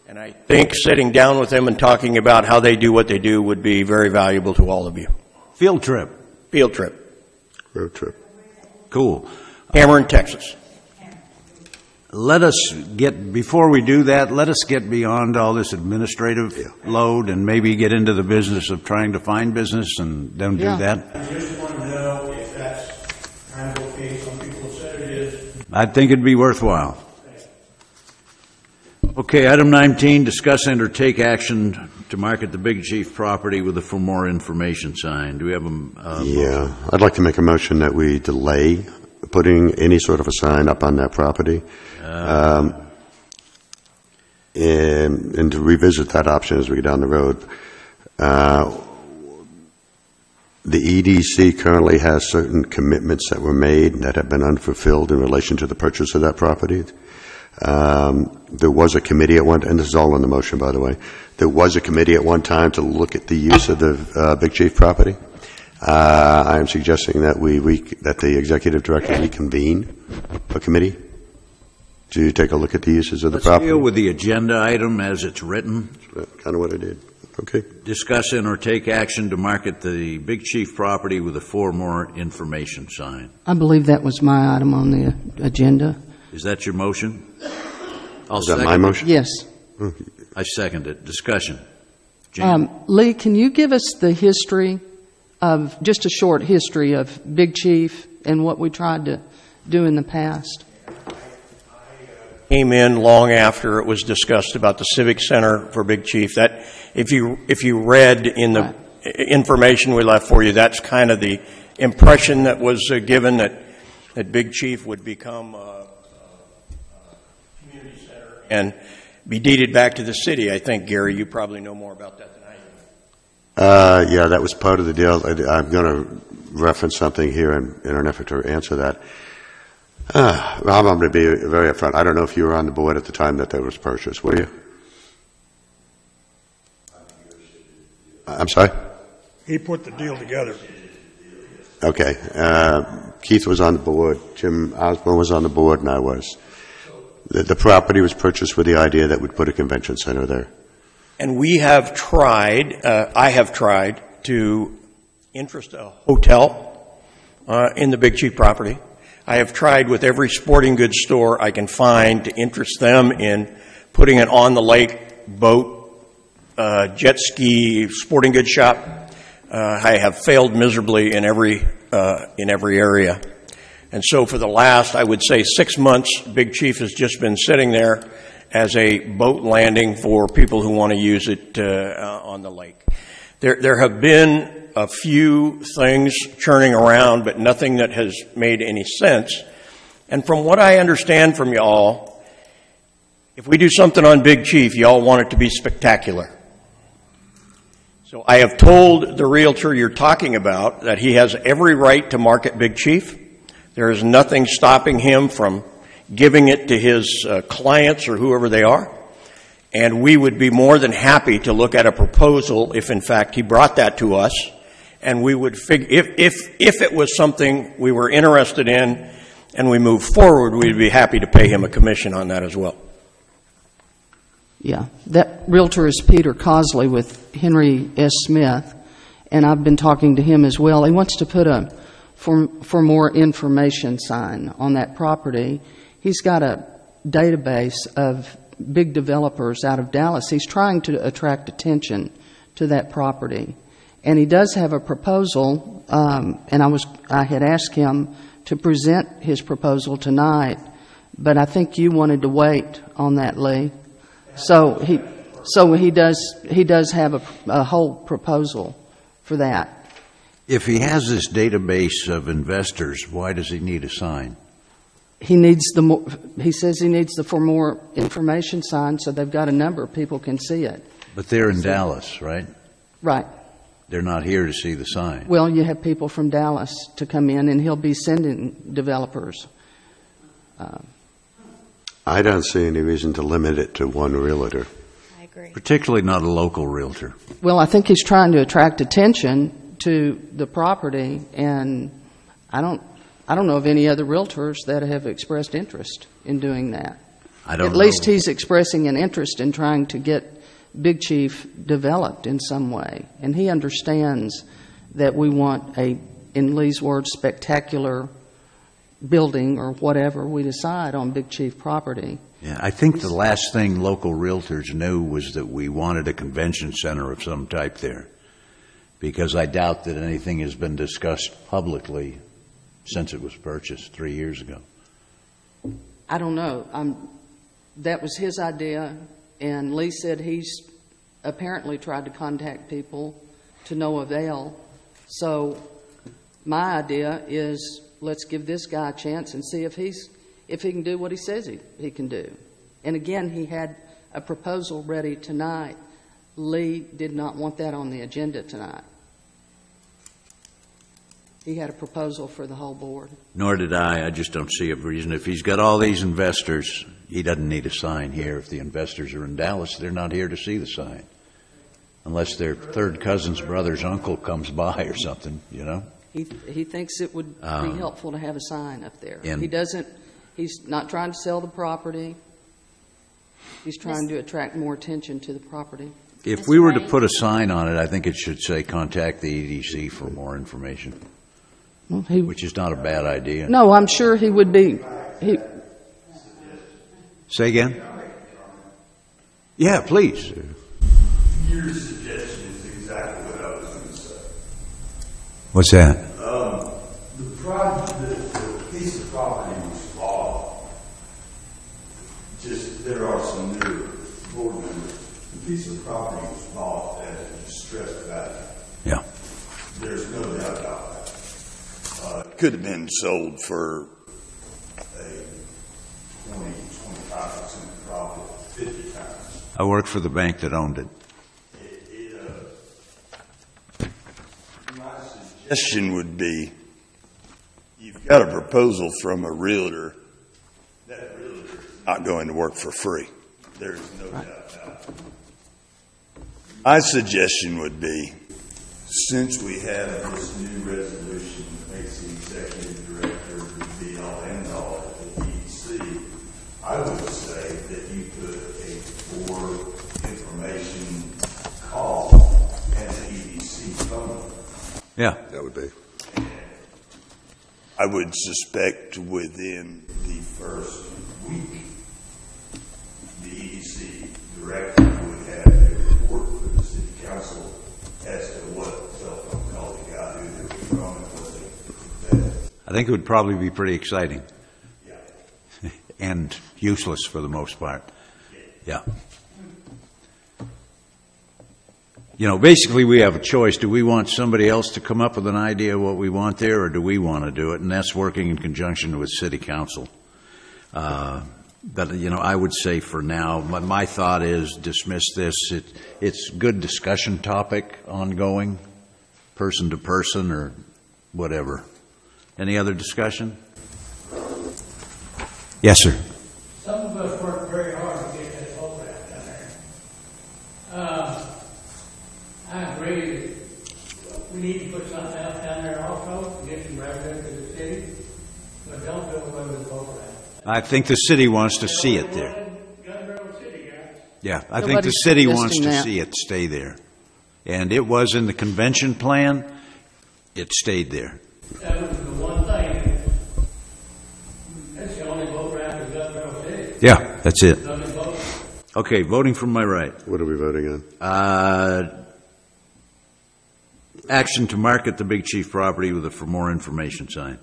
And I think sitting down with them and talking about how they do what they do would be very valuable to all of you. Field trip. Field trip. Road trip. Cool. Cameron, Texas. Let us get, before we do that, let us get beyond all this administrative load and maybe get into the business of trying to find business, and don't Yeah. do that. I just want to know if that's kind of okay. Some people have said it is. I think it'd be worthwhile. Okay, item 19, discuss and or take action to market the Big Chief property with a for more information sign. Do we have a Yeah, I'd like to make a motion that we delay putting any sort of a sign up on that property, and to revisit that option as we go down the road. The EDC currently has certain commitments that were made that have been unfulfilled in relation to the purchase of that property. There was a committee at one, and this is all on the motion, by the way. There was a committee at one time to look at the use of the Big Chief property. I am suggesting that that the executive director reconvene a committee to take a look at the uses of the Let's property. deal with the agenda item as it's written. Kind of what I did. Okay. Discuss and or take action to market the Big Chief property with a for more information sign. I believe that was my item on the agenda. Is that your motion? Is that my motion? Yes. I second it. Discussion. Jane? Lee, can you give us the history of, just a short history of Big Chief and what we tried to do in the past? Came in long after it was discussed about the Civic Center for Big Chief. That, if you read in the information we left for you, that's kind of the impression that was given, that Big Chief would become a community center and be deeded back to the city. I think, Gary, you probably know more about that than I do. Yeah, that was part of the deal. I'm going to reference something here in an effort to answer that. I'm going to be very upfront. I don't know if you were on the board at the time that was purchased. Were you? I'm sorry? He put the deal together. Okay. Keith was on the board. Jim Osborne was on the board, and I was. The property was purchased with the idea that we'd put a convention center there. And we have tried, I have tried to interest a hotel in the Big Chief property. I have tried with every sporting goods store I can find to interest them in putting an on-the-lake boat, jet ski, sporting goods shop. I have failed miserably in every area. And so for the last, I would say, 6 months, Big Chief has just been sitting there as a boat landing for people who want to use it on the lake. There have been a few things churning around, but nothing that has made any sense. And from what I understand from y'all, if we do something on Big Chief, y'all want it to be spectacular. So I have told the realtor you're talking about that he has every right to market Big Chief. There is nothing stopping him from giving it to his clients or whoever they are. And we would be more than happy to look at a proposal if, in fact, he brought that to us. And we would if it was something we were interested in and we moved forward, we'd be happy to pay him a commission on that as well. Yeah. That realtor is Peter Cosley with Henry S. Smith, and I've been talking to him as well. He wants to put a for more information sign on that property. He's got a database of big developers out of Dallas. He's trying to attract attention to that property. And he does have a proposal, and I had asked him to present his proposal tonight, but I think you wanted to wait on that, Lee. So he does have a whole proposal for that. If he has this database of investors, why does he need a sign? He says he needs the for more information sign so they've got a number of people can see it. But they're in Dallas, right? Right. They're not here to see the sign. Well, you have people from Dallas to come in, and he'll be sending developers. I don't see any reason to limit it to one realtor. I agree. Particularly not a local realtor. Well, I think he's trying to attract attention to the property, and I don't know of any other realtors that have expressed interest in doing that. At least he's expressing an interest in trying to get Big Chief developed in some way. And he understands that we want in Lee's words, spectacular building or whatever we decide on Big Chief property. Yeah, I think the last thing local realtors knew was that we wanted a convention center of some type there, because I doubt that anything has been discussed publicly since it was purchased 3 years ago. I don't know. That was his idea, and Lee said he's apparently tried to contact people to no avail. So my idea is let's give this guy a chance and see if he can do what he says he can do. And again, he had a proposal ready tonight. Lee did not want that on the agenda tonight. He had a proposal for the whole board. Nor did I. I just don't see a reason. If he's got all these investors, he doesn't need a sign here. If the investors are in Dallas, they're not here to see the sign. Unless their third cousin's brother's uncle comes by or something, you know? He thinks it would be helpful to have a sign up there. and- He's not trying to sell the property. He's trying to attract more attention to the property. If we were to put a sign on it, I think it should say, contact the EDC for more information, Well, which is not a bad idea. No, I'm sure he would be. Say again? Yeah, please. Your suggestion is exactly what I was going to say. What's that? The piece of property was bought. Just, there are some new board members. The piece of property was bought at a distressed value. Yeah. There's no doubt about that. It could have been sold for a 20-25% profit 50 times. I worked for the bank that owned it. My suggestion would be, you've got a proposal from a realtor. That realtor is not going to work for free. There's no doubt about it. My suggestion would be, since we have this new resolution that makes the executive director the be-all, end-all at the EDC, I would say that you put a board information call and an EDC phone number. Yeah. That would be. I would suspect within the first week, the EDC director would have a report for the city council as to what telephone call they got, who they were from, and what they did. I think it would probably be pretty exciting Yeah. and useless for the most part. Yeah. You know, basically we have a choice. Do we want somebody else to come up with an idea of what we want there, or do we want to do it? And that's working in conjunction with city council. But, you know, I would say for now, my thought is dismiss this. It's good discussion topic, ongoing, person to person or whatever. Any other discussion? Yes, sir. Some of us worked very hard to get that program down there. I agree that we need to put something else down there also, to get some revenue to the city, but don't do away with the program. I think the city wants to see it there. Gun Barrel City, guys. Yeah, I think the Nobody's city wants suggesting to that. see it stay there. And it was in the convention plan, it stayed there. That was the one thing. That's the only boat ramp in Gun Barrel City. Yeah, that's it. Nothing boat. Okay, voting from my right. What are we voting on? Action to market the Big Chief property with a for more information sign.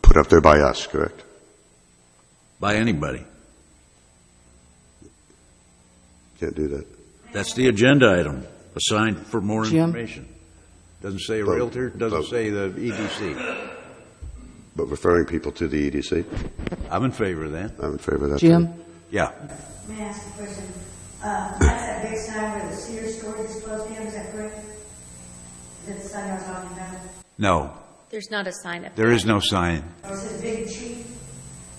Put up there by us, correct? By anybody. Can't do that. That's the agenda item, a sign for more Jim? information. Doesn't say a Vote. realtor, doesn't Vote. say the EDC. But referring people to the EDC, I'm in favor of that. I'm in favor of that. Jim? too. Yeah. May I ask a question? That's that big sign where the Sears storage is supposed to be, is that correct? Is that the sign I was talking about? No, There's not a sign up there is no sign. Or is it Big Chief,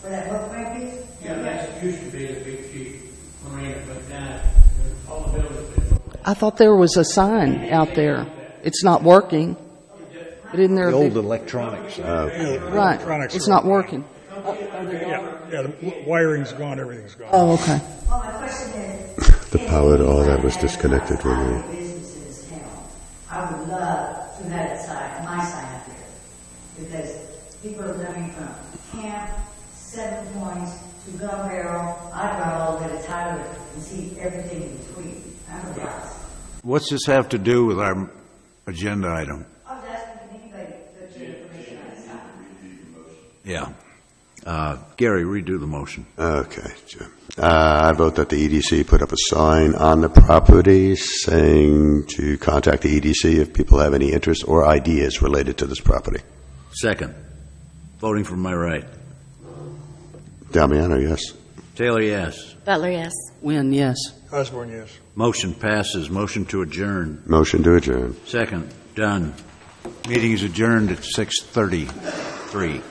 where that boat ramp is? Yeah, that used to be the Big Chief Marina, but now all the buildings been. I thought there was a sign out there. It's not working. But isn't there The a old big... electronics. Right, Electronics it's are- not working. Yeah, the wiring's gone, everything's gone. Oh, okay. Well, my question is. The power to all that was disconnected when we- Businesses in town. I would love to have that sign, my sign up there. Because people are coming from Camp, Seven Points, to Gun Barrel. I drive all the way to Tyler and see everything in between. I'm a boss. What's this have to do with our agenda item? I was asking if anybody could get information on the sign. Yeah. Gary, redo the motion. Okay, Jim. I vote that the EDC put up a sign on the property saying to contact the EDC if people have any interest or ideas related to this property. Second. Voting from my right. Damiano, yes. Taylor, yes. Butler, yes. Osborne, yes. Motion passes. Motion to adjourn. Motion to adjourn. Second. Done. Meeting is adjourned at 6:33.